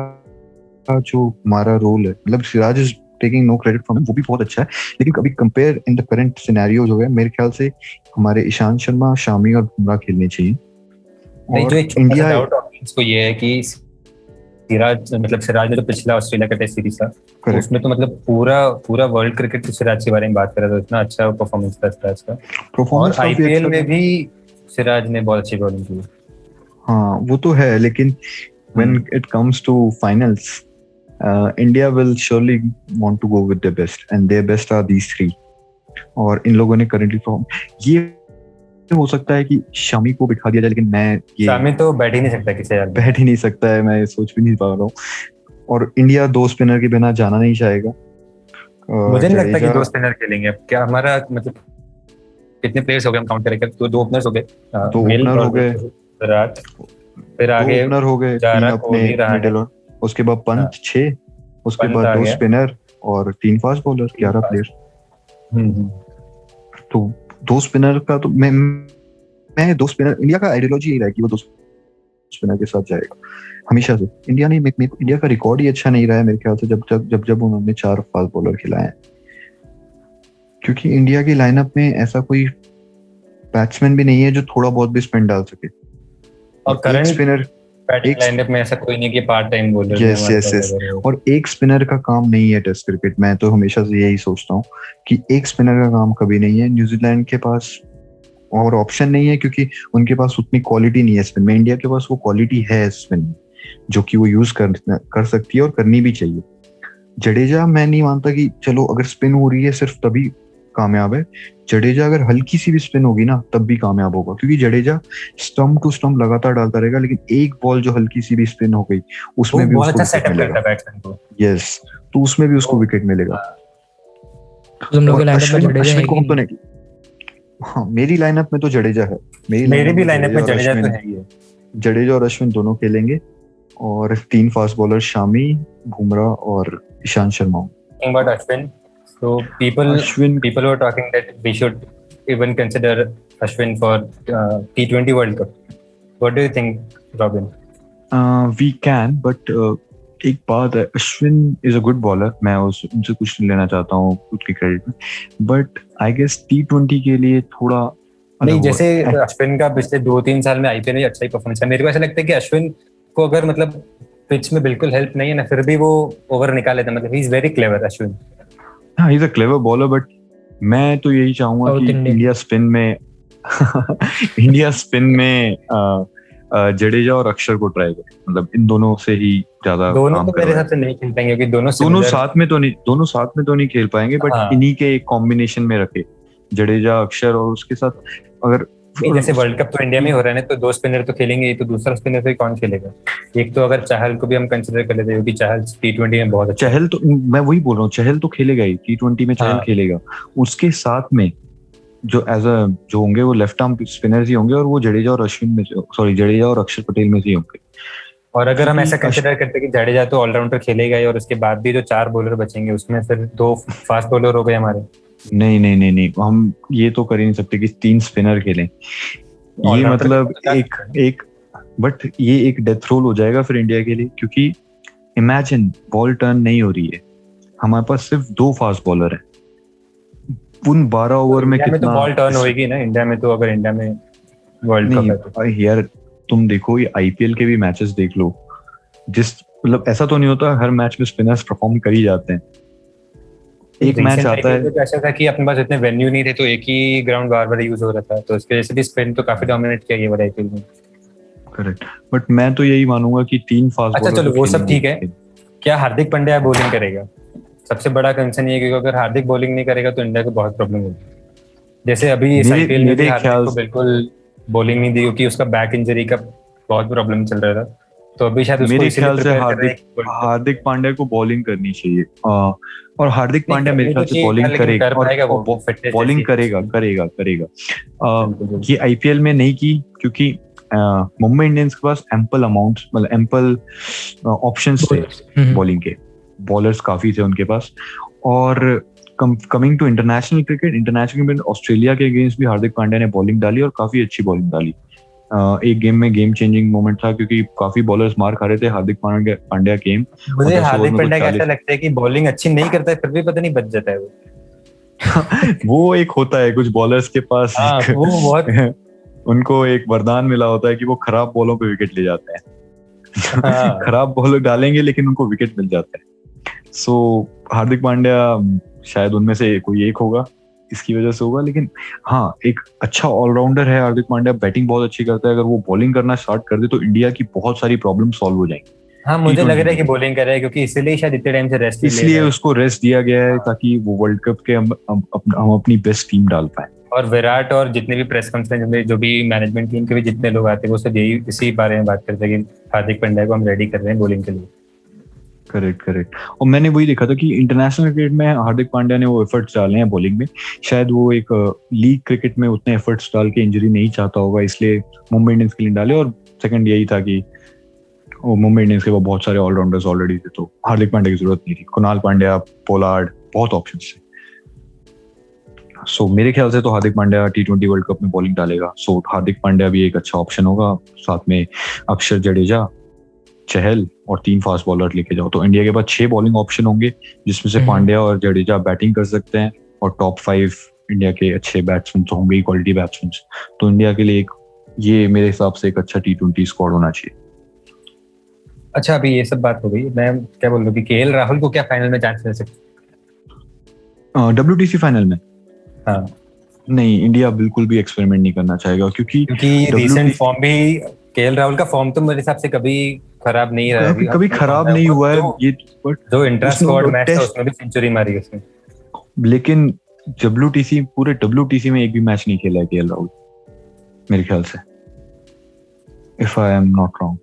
C: जो हमारा रोल है, मतलब Siraj is taking no credit from, वो भी बहुत अच्छा है, लेकिन कभी compare in the current scenarios हो गए, मेरे ख्याल से हमारे ईशांत शर्मा, शामी और बुमराह खेलने चाहिए।
B: और जो इंडिया डाउट ऑडियंस को ये है कि सिराज ने तो पिछला ऑस्ट्रेलिया का टेस्ट सीरीज था, उसमें तो मतलब पूरा वर्ल्ड क्रिकेट सिराज के बारे में बात कर रहा था, इतना अच्छा परफॉर्मेंस था सिराज का। और आईपीएल में भी सिराज ने बहुत अच्छी बॉलिंग की।
C: हाँ, वो तो है, लेकिन when it comes to finals, India will surely want to go with their best, and their best are these 3. और इन लोगों ने currently perform, ये हो सकता है कि शामी को बिठा दिया जाए, लेकिन
B: शामी तो बैठ ही नहीं सकता,
C: बैठ ही नहीं सकता है, मैं सोच भी नहीं पा रहा हूँ। और इंडिया 2 स्पिनर के बिना जाना नहीं चाहेगा।
B: मुझे नहीं लगता कि 2 स्पिनर खेलेंगे। अब क्या हमारा मतलब कितने प्लेयर्स हो गए हम काउंट करेंगे? तो 2 ओपनर्स हो गए,
C: 2 ओपनर हो गए,
B: विराट, फिर आगे
C: ओपनर हो गए 3 अपने मिडिल, और उसके बाद पंत 6, उसके बाद 2 स्पिनर और 3 फास्ट बॉलर, 11 प्लेयर। तो 2 स्पिनर का तो मैं 2 स्पिनर, इंडिया का आइडियोलॉजी यही रहा है कि वो 2 स्पिनर के साथ जाएगा हमेशा से। इंडिया ने इंडिया का रिकॉर्ड ही अच्छा नहीं रहा है मेरे ख्याल से, जब उन्होंने 4 फास्ट बॉलर खिलाए हैं, क्योंकि इंडिया की लाइनअप में ऐसा कोई बैट्समैन भी नहीं है जो थोड़ा बहुत भी स्पिन डाल सके।
B: और करंट स्पिनर बैटिंग लाइनअप में ऐसा कोई नहीं कि पार्ट टाइम बॉलर।
C: यस। और एक स्पिनर का काम नहीं है टेस्ट क्रिकेट। मैं तो हमेशा से यही सोचता हूँ कि एक स्पिनर का काम कभी नहीं है। न्यूजीलैंड के पास और ऑप्शन नहीं है, क्योंकि उनके पास उतनी क्वालिटी नहीं है स्पिन में। इंडिया के पास वो क्वालिटी है स्पिन में, जो कि वो यूज कर सकती है और करनी भी चाहिए। जडेजा, मैं नहीं मानता कि चलो अगर स्पिन हो रही है सिर्फ तभी कामयाब है। जडेजा अगर हल्की सी भी स्पिन होगी ना तब भी कामयाब होगा, क्योंकि जडेजा स्टंप टू स्टंप लगातार डालता रहेगा, लेकिन एक बॉल जो हल्की सी भी स्पिन हो गई उसमें भी उसको विकेट मिलेगा। यस, तो उसमें भी उसको विकेट मिलेगा।
A: तुम लोग के लाइनअप में जडेजा है
C: कि नहीं? हाँ, मेरी लाइनअप में तो जडेजा है।
B: मेरी भी लाइनअप में जडेजा तो है ही है,
C: जडेजा और अश्विन दोनों खेलेंगे और 3 फास्ट बॉलर शामी, बुमराह और Ishant Sharma.
B: Talking about Ashwin, so people were talking that we should even consider Ashwin for T20 World Cup. What do you think, Robin?
C: We can, but एक बात है, Ashwin is a good bowler, मैं उनसे कुछ नहीं लेना चाहता हूँ खुद के क्रेडिट में, बट आई गेस T20 के लिए थोड़ा
B: नहीं, जैसे अश्विन का पिछले 2-3 साल में आईपीएल में अच्छा ही परफॉर्मेंस है। मेरे को ऐसा लगता है कि अश्विन को अगर मतलब पिच में बिल्कुल हेल्प नहीं है ना, फिर भी वो ओवर निकाल लेता है। मतलब he is very clever Ashwin.
C: हाँ, he is a clever bowler, but मैं तो यही चाहूंगा कि इंडिया स्पिन में जडेजा और अक्षर को ट्राई करे। मतलब इन दोनों से ही ज्यादा
B: दोनों तो मेरे हिसाब से नहीं खेल पाएंगे, क्योंकि दोनों
C: साथ में तो नहीं खेल पाएंगे, बट इन्हीं के एक कॉम्बिनेशन में रखे जडेजा अक्षर, और उसके साथ अगर
B: जैसे वर्ल्ड कप तो इंडिया में हो रहा है ना, तो 2 स्पिनर तो खेलेंगे, तो दूसरा स्पिनर फिर कौन खेलेगा? एक तो अगर चहल को भी हम कंसीडर कर लेते हैं, क्योंकि चहल T20 में बहुत अच्छा।
C: चहल तो मैं वही बोल रहा हूँ, चहल तो खेलेगा ही T20 में, चहल खेलेगा। उसके साथ में जो जो होंगे वो लेफ्ट आर्म स्पिनर्स ही होंगे, और वो जडेजा और अक्षर पटेल में से ही होंगे।
B: और अगर हम ऐसा कंसीडर करते हैं कि जडेजा तो ऑलराउंडर खेलेगा ही, और उसके बाद भी जो 4 बॉलर बचेंगे उसमें फिर 2 फास्ट बॉलर हो गए हमारे।
C: नहीं, हम ये तो कर ही नहीं सकते कि 3 स्पिनर खेलें। ये मतलब बट ये एक डेथ रोल हो जाएगा फिर इंडिया के लिए, क्योंकि इमेजिन बॉल टर्न नहीं हो रही है, हमारे पास सिर्फ 2 फास्ट बॉलर हैं, उन 12 ओवर में कितना
B: तो बॉल टर्न होएगी ना इंडिया में। तो अगर इंडिया में वर्ल्ड कप है
C: यार, तुम देखो ये आईपीएल के भी मैचेस देख लो, मतलब ऐसा तो नहीं होता हर मैच में स्पिनर्स परफॉर्म कर ही जाते हैं। एक मैच आता है
B: तो ऐसा था कि अपने पास इतने वेन्यू नहीं थे, तो एक ही ग्राउंड बार-बार यूज हो रहा था, तो इसके वजह से भी स्पिन तो काफी डोमिनेट किया ये वाला आईपीएल में।
C: करेक्ट, बट मैं तो यही मानूंगा कि 3 फास्ट बॉलर।
B: अच्छा चलो वो सब ठीक है, क्या हार्दिक पांड्या बॉलिंग करेगा? सबसे बड़ा कंसर्न ये है कि अगर हार्दिक बॉलिंग नहीं करेगा तो इंडिया को बहुत प्रॉब्लम होगी। जैसे अभी इस आईपीएल में हार्दिक को बिल्कुल बॉलिंग नहीं दी, क्योंकि उसका बैक इंजरी का बहुत प्रॉब्लम चल रहा था, तो अभी शायद
C: मेरे ख्याल से हार्दिक पांड्या को बॉलिंग करनी चाहिए, और हार्दिक पांड्या मेरे ख्याल से बॉलिंग करेगा, बॉलिंग करेगा। ये आईपीएल में नहीं की, क्योंकि मुंबई इंडियंस के पास एम्पल ऑप्शंस थे बॉलिंग के, बॉलर्स काफी थे उनके पास। और coming to international cricket, Australia के अगेंस्ट भी हार्दिक पांड्या ने बॉलिंग डाली और काफी अच्छी बॉलिंग डाली। एक गेम में गेम चेंजिंग मोमेंट था, क्योंकि काफी बॉलर्स मार खा रहे थे, हार्दिक पांड्या गेम।
B: मुझे हार्दिक पांड्या का ऐसा लगता है कि बॉलिंग अच्छी नहीं करता है, फिर भी पता नहीं बच जाता है वो।
C: वो एक होता है कुछ बॉलर्स के पास,
B: वो बहुत
C: उनको एक वरदान मिला होता है कि वो खराब बॉलों पे विकेट ले जाते हैं। खराब बॉलर डालेंगे लेकिन उनको विकेट मिल जाता है। सो हार्दिक पांड्या शायद उनमें से कोई एक होगा, इसकी वजह से होगा। लेकिन हाँ, एक अच्छा ऑलराउंडर है हार्दिक पांड्या, बैटिंग बहुत अच्छी करता है। अगर वो बॉलिंग करना स्टार्ट कर दे तो इंडिया की बहुत सारी प्रॉब्लम सॉल्व हो जाएंगी।
B: हाँ, मुझे लग रहा है कि बॉलिंग कर रहा है, क्योंकि इसीलिए शायद इतने टाइम से रेस्ट
C: इसलिए उसको रेस्ट दिया गया है, ताकि वो वर्ल्ड कप के हम अपनी बेस्ट टीम डाल पाए।
B: और विराट और जितने भी प्रेस कॉन्फ्रेंस में जो भी मैनेजमेंट टीम के भी जितने लोग आते हैं, वो सब यही इसी बारे में बात करते हैं कि हार्दिक पांड्या को हम रेडी कर रहे हैं बॉलिंग के लिए।
C: करेक्ट। और मैंने वही देखा था कि इंटरनेशनल क्रिकेट में हार्दिक पांड्या ने वो एफर्ट्स डाले हैं बॉलिंग में। शायद वो एक लीग क्रिकेट में उतने एफर्ट्स डाल के इंजरी नहीं चाहता होगा, इसलिए मुंबई इंडियंस के लिए डाले। और सेकंड यही था कि वो मुंबई इंडियंस के बहुत सारे ऑलराउंडर्स ऑलरेडी थे, तो हार्दिक पांड्या की जरूरत नहीं थी। कुणाल पांड्या, पोलार्ड, बहुत ऑप्शंस थे। सो मेरे ख्याल से तो Hardik Pandya T20 world cup में बॉलिंग डालेगा। सो हार्दिक पांड्या भी एक अच्छा ऑप्शन होगा, साथ में अक्षर, जडेजा, चहल और 3 फास्ट बॉलर लेके जाओ, तो इंडिया के पास 6 बॉलिंग ऑप्शन होंगे, जिसमें से पांड्या और जडेजा बैटिंग कर सकते हैं, और टॉप 5 इंडिया के अच्छे बैट्समैन तो होंगे ही, क्वालिटी बैट्समैन। तो इंडिया के लिए ये मेरे हिसाब से एक अच्छा T20 स्क्वाड होना चाहिए।
B: अच्छा, अभी ये सब बात हो गई, मैं क्या बोल रहा हूँ कि केएल राहुल को क्या फाइनल में चांस मिल सकता?
C: WTC फाइनल में?
B: हाँ,
C: नहीं, इंडिया बिल्कुल भी एक्सपेरिमेंट नहीं करना चाहेगा, क्योंकि
B: रीसेंट फॉर्म भी, केएल राहुल का फॉर्म तो मेरे हिसाब से कभी खराब नहीं रहा है,
C: कभी खराब नहीं हुआ है ये।
B: जो इंट्रा स्क्वाड मैच था उसमें भी सेंचुरी मारी उसने,
C: लेकिन पूरे WTC में एक भी मैच नहीं खेला है केएल राहुल मेरे ख्याल से, if I am not wrong.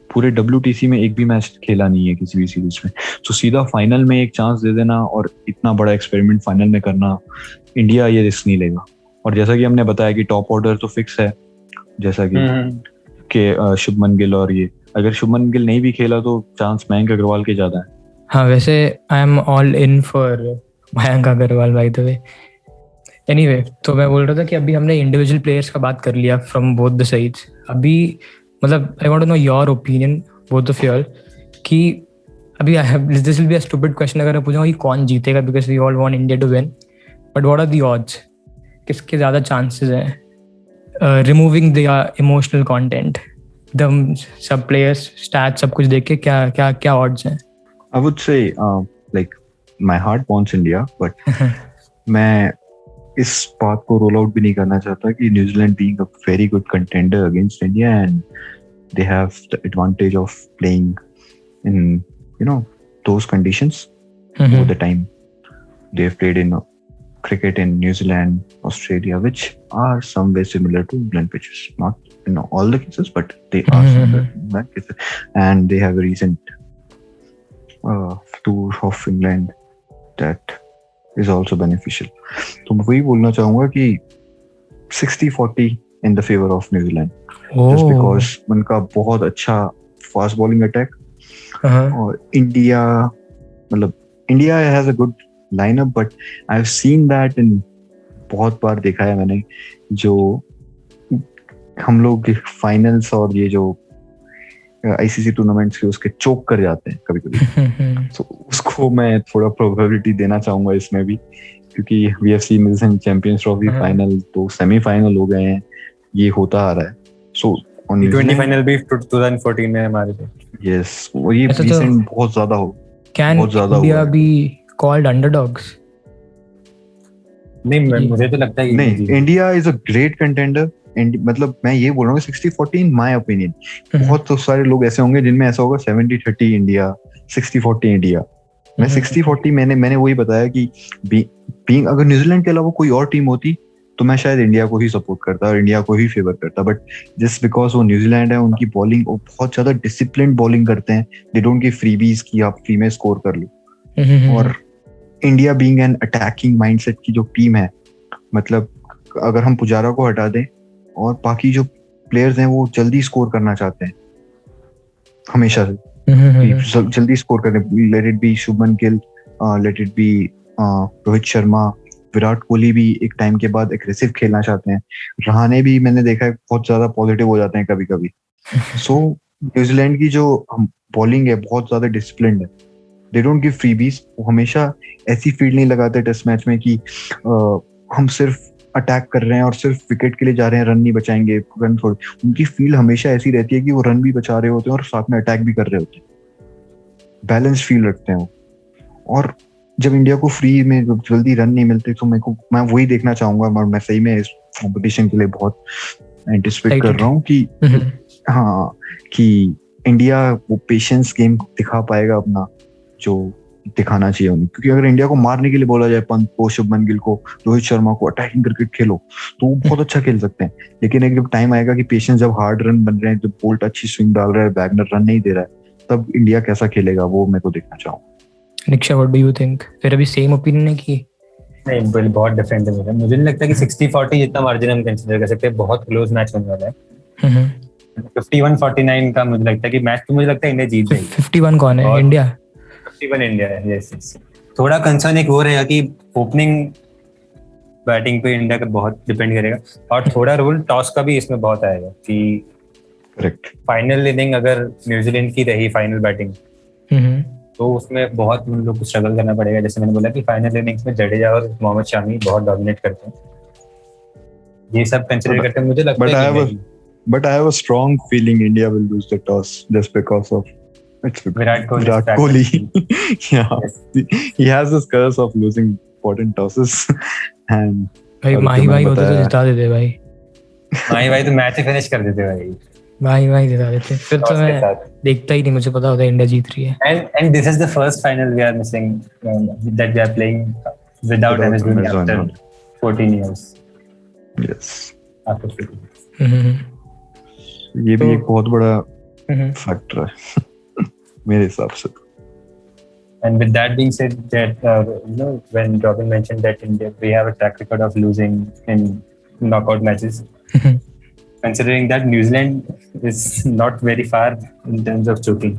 C: पूरे WTC में एक भी मैच खेला नहीं है किसी भी सीरीज में। तो सीधा फाइनल में एक चांस दे देना और इतना बड़ा एक्सपेरिमेंट फाइनल में करना, इंडिया ये रिस्क नहीं लेगा। और जैसा कि हमने बताया कि टॉप ऑर्डर तो फिक्स है, जैसा कि के शुभमन गिल और ये, अगर शुभमन गिल नहीं भी खेला तो चांस मयंक अग्रवाल के ज्यादा है।
A: हाँ वैसे I am all in for Mayank Agarwal by the way. Anyway, तो मैं बोल रहा था कि अभी हमने इंडिविजुअल प्लेयर्स का बात कर लिया फ्रॉम बोथ द साइड्स। अभी मतलब I want to know your opinion both of your कि अभी this will be a stupid question अगर मैं पूछूंगा कि कौन जीतेगा, because we all want India to win, but what are the odds, किसके ज़्यादा चांसेस हैं removing the emotional content, the सब प्लेयर्स स्टैट सब कुछ देख के क्या क्या क्या ऑड्स हैं?
C: I would say like my heart wants India, but मैं इस बात को रोल आउट भी नहीं करना चाहता कि New Zealand being a very good contender against India and they have the advantage of playing in you know those conditions over the time they have played in cricket in New Zealand, Australia, which are some way similar to England pitches, not in all the cases, but they are similar in that cases. And they have a recent tour of England that is also beneficial. तो मैं वही बोलना चाहूँगा कि 60-40 in the favor of New Zealand, just because उनका बहुत अच्छा fast bowling attack और इंडिया मतलब India has a good lineup, but I have seen that in बहुत बार देखा है मैंने, जो हम लोग फाइनल्स और ये जो आईसीसी टूर्नामेंट्स के उसके चोक कर जाते हैं कभी कभी। तो उसको मैं थोड़ा प्रोबेबिलिटी देना चाहूंगा इसमें भी, क्योंकि we have seen this in champions trophy final, तो सेमीफाइनल हो गए हैं, ये होता आ रहा है। सो
B: T20 फाइनल भी 2014 में हमारे थे।
C: यस, वो ये रिसेंट बहुत ज्यादा हो, बहुत ज्यादा हुआ।
A: Can India be called underdogs?
B: नहीं, मुझे तो लगता है कि
C: नहीं, India is a great contender. मतलब मैं ये बोल रहा हूँ 60-40 इन माय ओपिनियन। बहुत तो सारे लोग ऐसे होंगे जिनमें ऐसा होगा 70-30 इंडिया, 60-40 इंडिया। मैं 60-40 मैंने वही बताया कि बीइंग अगर न्यूजीलैंड के अलावा कोई और टीम होती तो मैं शायद इंडिया को ही सपोर्ट करता और इंडिया को ही फेवर करता, बट जस्ट बिकॉज वो न्यूजीलैंड है, उनकी बॉलिंग वो बहुत ज्यादा डिसिप्लिन्ड बॉलिंग करते हैं, दे डोंट गिव फ्रीबीज कि आप फ्री में स्कोर कर लो। और India being an attacking mindset की जो टीम है, मतलब अगर हम पुजारा को हटा दें और बाकी जो प्लेयर्स हैं वो जल्दी स्कोर करना चाहते हैं हमेशा से, जल्दी स्कोर करने, let it be Shubman Gill, let it be Rohit Sharma, Virat Kohli भी एक टाइम के बाद एग्रेसिव खेलना चाहते हैं, रहाणे भी मैंने देखा है बहुत ज्यादा पॉजिटिव हो जाते हैं कभी कभी। सो न्यूजीलैंड की जो बॉलिंग है बहुत ज्यादा डिसिप्लिन्ड है, दे डोंट गिव फ्रीबीज। वो हमेशा ऐसी फील्ड नहीं लगाते टेस्ट मैच में कि हम सिर्फ अटैक कर रहे हैं और सिर्फ विकेट के लिए जा रहे हैं, रन नहीं बचाएंगे, रन थोड़ी। उनकी फील्ड हमेशा ऐसी रहती है कि वो रन भी बचा रहे होते हैं और साथ में अटैक भी कर रहे होते हैं, बैलेंस फील्ड रखते हैं वो। और जब इंडिया को फ्री में जल्दी रन नहीं मिलते तो मैं वही देखना चाहूंगा, और मैं सही में इस कॉम्पिटिशन के लिए बहुत एंटिसिपेट कर रहा हूँ कि हाँ, कि इंडिया वो पेशेंस गेम दिखा पाएगा अपना, जो दिखाना चाहिए उन्हें। क्योंकि अगर इंडिया को मारने के लिए बोला जाए, पंत को, शुभमन गिल को, रोहित शर्मा को अटैकिंग क्रिकेट खेलो, तो वो बहुत अच्छा खेल सकते हैं। लेकिन एक जब टाइम आएगा कि पेशेंस, जब हार्ड रन बन रहे हैं, जब बोल्ट अच्छी स्विंग डाल रहा है, वैगनर रन नहीं दे रहा है, तब इंडिया कैसा खेलेगा वो मेरे को देखना चाहूंगा।
A: Niksha, what do you think? फिर अभी सेम ओपिनियन है कि
B: नहीं? बहुत डिफरेंट है मेरा। मुझे नहीं लगता कि 60-40 जितना मार्जिन हम कंसीडर कर सकते हैं, बहुत क्लोज मैच होने वाला है। 51-49 का मुझे लगता है कि मैच, तो मुझे लगता है इंडिया जीत जाएगी।
A: 51 कौन है? इंडिया?
B: 51 इंडिया है। यस। थोड़ा कंसर्न एक हो रहेगा कि ओपनिंग बैटिंग पे इंडिया का बहुत डिपेंड करेगा, और थोड़ा रोल टॉस का भी इसमें बहुत आएगा कि
C: करेक्ट,
B: फाइनल इनिंग अगर न्यूजीलैंड की रही फाइनल बैटिंग, तो उसमें बहुत उन लोग को स्ट्रगल करना पड़ेगा। जैसे मैंने बोला कि फाइनल इनिंग्स में जडेजा और मोहम्मद शामी बहुत डोमिनेट करते हैं, ये सब कंसीडर करते हैं। मुझे लगता है
C: but I have a strong feeling India will lose the toss just because of
B: Virat
C: Kohli. Yeah, he has this curse of losing important tosses. And
A: भाई माही होते तो जिता देते भाई।
B: माही तो मैच ही फिनिश कर देते भाई।
A: माही जिता देते, फिर तो मैं देखता ही नहीं, मुझे पता होता है इंडिया जीत रही है।
B: And this is the first final we are missing, that we are playing without MS Dhoni after 14 years.
C: Yes.
B: After 14.
C: ये भी एक बहुत बड़ा फैक्टर है मेरे हिसाब से।
B: And with that being said, that when Robin mentioned that India, we have a track record of losing in knockout matches. considering that New Zealand is not very far in terms of choking.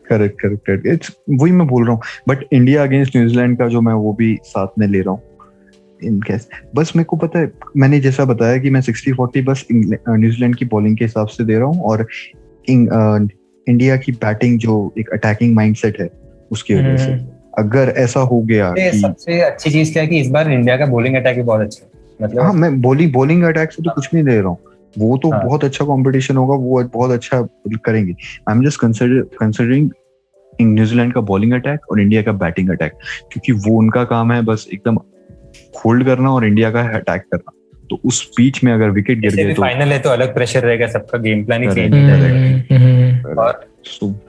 C: Correct it's वही मैं बोल रहा हूँ. बट इंडिया अगेंस्ट न्यूजीलैंड का जो मैं वो भी साथ में ले रहा हूँ इन केस. बस मेरे को पता है, मैंने जैसा बताया कि मैं 60-40 बस न्यूजीलैंड की बॉलिंग के हिसाब से दे रहा हूँ, और इंडिया की बैटिंग जो एक अटैकिंग माइंडसेट है उसकी वजह से. अगर ऐसा हो गया कि
B: सबसे अच्छी चीज क्या है कि इस बार इंडिया का बॉलिंग अटैक भी बहुत अच्छा है. मतलब
C: हाँ, मैं बॉलिंग अटैक से तो कुछ नहीं दे रहा हूँ, वो तो बहुत अच्छा कंपटीशन होगा, वो बहुत अच्छा करेंगे. I am just considering New Zealand का बॉलिंग अटैक और इंडिया का बैटिंग अटैक, क्योंकि वो उनका काम है बस एकदम होल्ड करना और इंडिया का अटैक करना. तो उस बीच में अगर विकेट गिर गए तो
B: फाइनल है तो अलग प्रेशर रहेगा, सबका गेम प्लान ही चेंज हो जाएगा. और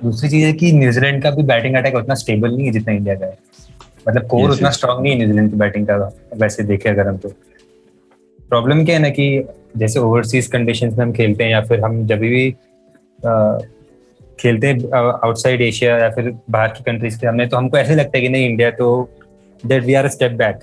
B: दूसरी चीज है कि न्यूजीलैंड का भी बैटिंग अटैक उतना स्टेबल नहीं है जितना इंडिया का है. मतलब कोर उतना स्ट्रांग नहीं है न्यूजीलैंड की बैटिंग का. वैसे देखे अगर हम तो प्रॉब्लम क्या है ना कि जैसे ओवरसीज कंडीशंस में हम खेलते हैं या फिर हम जब भी खेलते हैं आउटसाइड एशिया या फिर बाहर की कंट्रीज के हमने, तो हमको ऐसे लगता है कि नहीं इंडिया तो that we are a step back.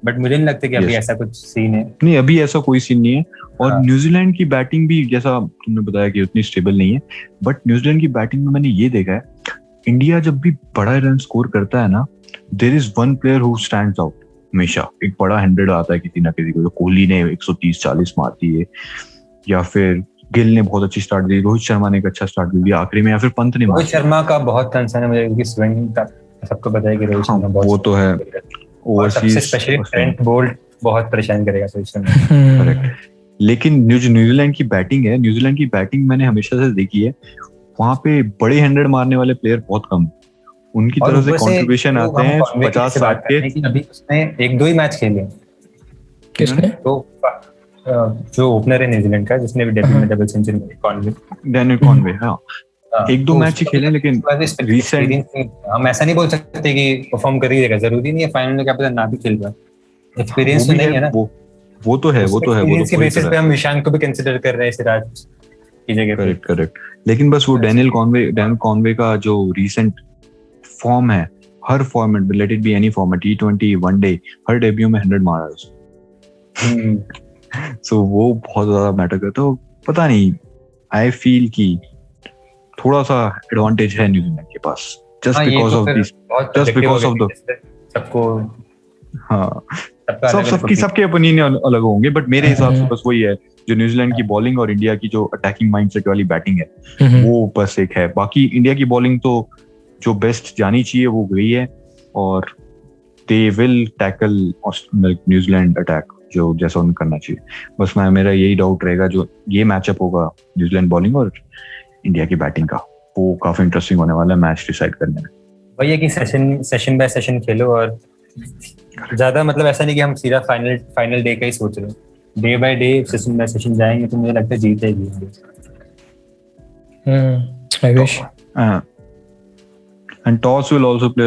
B: But मुझे नहीं लगता कि अभी ऐसा कुछ सीन है.
C: नहीं, अभी ऐसा कोई सीन नहीं है. और न्यूजीलैंड की बैटिंग भी जैसा तुमने बताया कि उतनी स्टेबल नहीं है, बट न्यूजीलैंड की बैटिंग में मैंने ये देखा है, इंडिया जब भी बड़ा रन स्कोर करता है ना, there is one player who stands out. हमेशा एक बड़ा 100 आता है किसी ना किसी को. कोहली ने 130-40 मार दिए, या फिर गिल ने बहुत अच्छी स्टार्ट दी, रोहित शर्मा ने एक अच्छा स्टार्ट दिया आखिरी में, या फिर पंत ने.
B: रोहित शर्मा का बहुत कंसर्न है मुझे, क्योंकि स्विंग का सबको पता है कि रोहित शर्मा बहुत
C: वो तो है.
B: ओवरसीज स्पेशली ट्रेंट बोल्ट बहुत परेशान करेगा रोहित शर्मा.
C: करेक्ट. लेकिन न्यूजीलैंड की बैटिंग है, न्यूजीलैंड की बैटिंग मैंने हमेशा से देखी है, वहां पे बड़े 100 मारने वाले प्लेयर बहुत कम. उनकी तरफ से कंट्रीब्यूशन आते हैं 50-60 के.
B: अभी उसने 1-2 ही मैच खेले.
A: किसने?
B: तो जो ओपनर है न्यूजीलैंड का जिसने भी डेब्यू में डबल सेंचुरी मारी, कॉनवे,
C: डैनियल कॉनवे. हाँ, 1-2 मैच ही खेले, लेकिन
B: रिसेंट हम ऐसा नहीं बोल सकते कि परफॉर्म कर ही देगा. जरूरी नहीं है फाइनल में क्या पता ना भी खेल रहा. एक्सपीरियंस तो नहीं है ना.
C: वो तो है.
B: के बेसिस पे हम विशांत को भी कंसीडर कर रहे हैं सिराज की जगह पे.
C: करेक्ट. लेकिन बस वो डैनियल कॉनवे का जो रीसेंट फॉर्म है, हर फॉर्मेट में, let it be any format, T20 one day, her debut में 100 मारा है उसने. सो वो बहुत ज्यादा मैटर करता है. पता नहीं, आई फील कि थोड़ा सा एडवांटेज है न्यूजीलैंड के पास, जस्ट बिकॉज ऑफ द
B: सबको.
C: हाँ, सबके ओपिनियन अलग होंगे, बट मेरे हिसाब से बस वही है, जो न्यूजीलैंड की बॉलिंग और इंडिया की जो अटैकिंग माइंडसेट वाली बैटिंग है, वो बस एक है. बाकी इंडिया की बॉलिंग तो जो बेस्ट जानी चाहिए वो गई है, और they will tackle New Zealand attack जो जैसा उन्हें करना चाहिए. बस मेरा यही डाउट रहेगा, जो ये मैचअप होगा न्यूजीलैंड बॉलिंग और इंडिया की बैटिंग का, वो काफी इंटरेस्टिंग होने वाला है मैच डिसाइड करने में.
B: वही है कि सेशन बाय सेशन खेलो, और ज्यादा मतलब ऐसा नहीं कि हम सीधा फाइनल डे का ही सोच रहे हैं. Day by day, session bye session जाएंगे तो मुझे लगता है जीतेगी.
A: I wish.
C: And toss will also play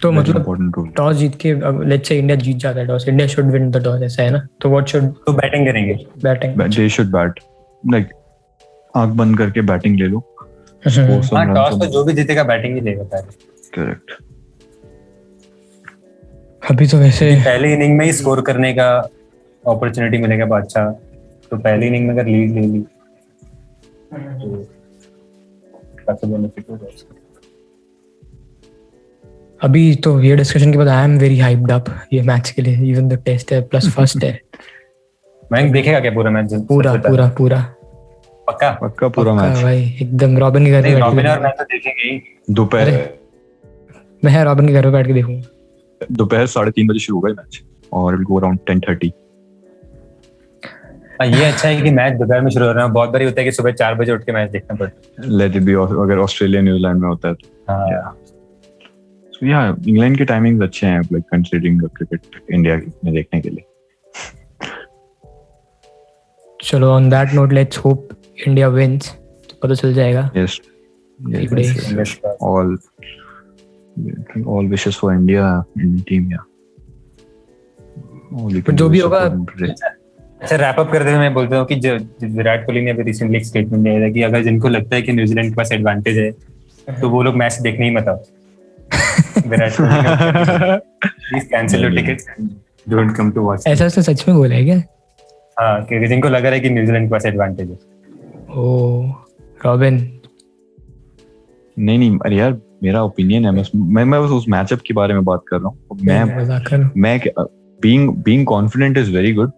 A: तो मतलब टॉस जीत के, लेट्स से इंडिया जीत जाता है toss, India should win the toss, ऐसा है ना? तो व्हाट शुड,
B: तो बैटिंग करेंगे.
C: दे शुड बैट, लाइक आंख बंद करके बैटिंग ले लो.
B: टॉस तो जो भी जीतेगा बैटिंग ही लेगा पहले.
C: करेक्ट.
A: अभी तो वैसे
B: पहले इनिंग में ही स्कोर करने का अपॉर्चुनिटी मिलेगा बादशाह, तो पहली इनिंग में अगर लीड ले ली तो काफी बेनिफिट होगा.
A: अभी तो ये डिस्कशन के बाद I am very hyped up ये मैच के लिए, इवन द टेस्ट है प्लस फर्स्ट है.
B: मैं देखेगा क्या पूरा मैच?
A: पूरा
C: पक्का पूरा मैच
A: भाई, एकदम. रॉबिन के घर पे
B: रॉबिन और मैं तो देखेंगे ही.
C: दोपहर
A: मैं रॉबिन के घर पे बैठ के देखूंगा.
C: दोपहर 3:30 बजे शुरू होगा मैच, और विल गो अराउंड 10:30.
B: ये अच्छा है कि मैच दोपहर में शुरू हो रहा है. बहुत बार होता है कि सुबह 4 बजे उठ के मैच देखना पड़ता है.
C: लेट इट बी, अगर ऑस्ट्रेलिया न्यूजीलैंड में होता है तो. So yeah, इंग्लैंड के टाइमिंग्स अच्छे हैं, लाइक कंसीडरिंग क्रिकेट इंडिया में देखने के लिए.
A: चलो, on that note let's hope India wins, तो पता चल जाएगा.
C: Yes. All wishes for India Indian team, yeah.
A: जो भी होगा.
B: अच्छा, रैप अप करते हुए मैं बोलता हूँ कि विराट कोहली ने अभी रिसेंटली एक स्टेटमेंट दिया था कि अगर जिनको लगता है कि न्यूजीलैंड के पास एडवांटेज है तो वो लोग मैच देखने ही मत आओ. Virat Kohli please cancel your tickets and don't come to watch.
A: ऐसा सच में बोला है क्या?
B: हाँ, क्योंकि जिनको लग रहा है कि न्यूजीलैंड के पास एडवांटेज है।
A: ओ रॉबिन,
C: नहीं अरे यार मेरा ओपिनियन है, मैं बस उस मैचअप के बारे में बात कर रहा हूँ। मैं being confident is very good,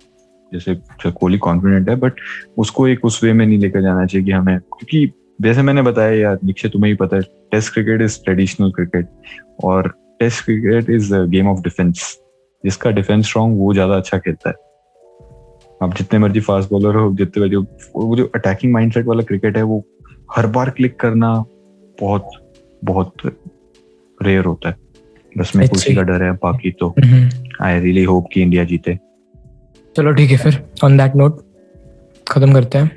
C: जैसे कोहली कॉन्फिडेंट है, बट उसको एक उस वे में नहीं लेकर जाना चाहिए कि हमें, क्योंकि जैसे मैंने बताया यार निक्षय, तुम्हें ही पता है, test cricket is traditional cricket और test cricket is game of defence. जिसका डिफेंस स्ट्रॉन्ग वो ज्यादा अच्छा खेलता है। आप जितने मर्जी फास्ट बॉलर हो, जितने मर्जी, वो जो अटैकिंग माइंडसेट वाला क्रिकेट है वो हर बार क्लिक करना बहुत बहुत रेयर होता है। बस मेरे को उसी का डर है, बाकी तो आई रियली होप कि इंडिया जीते।
A: चलो ठीक है, फिर ऑन दैट नोट खत्म करते हैं।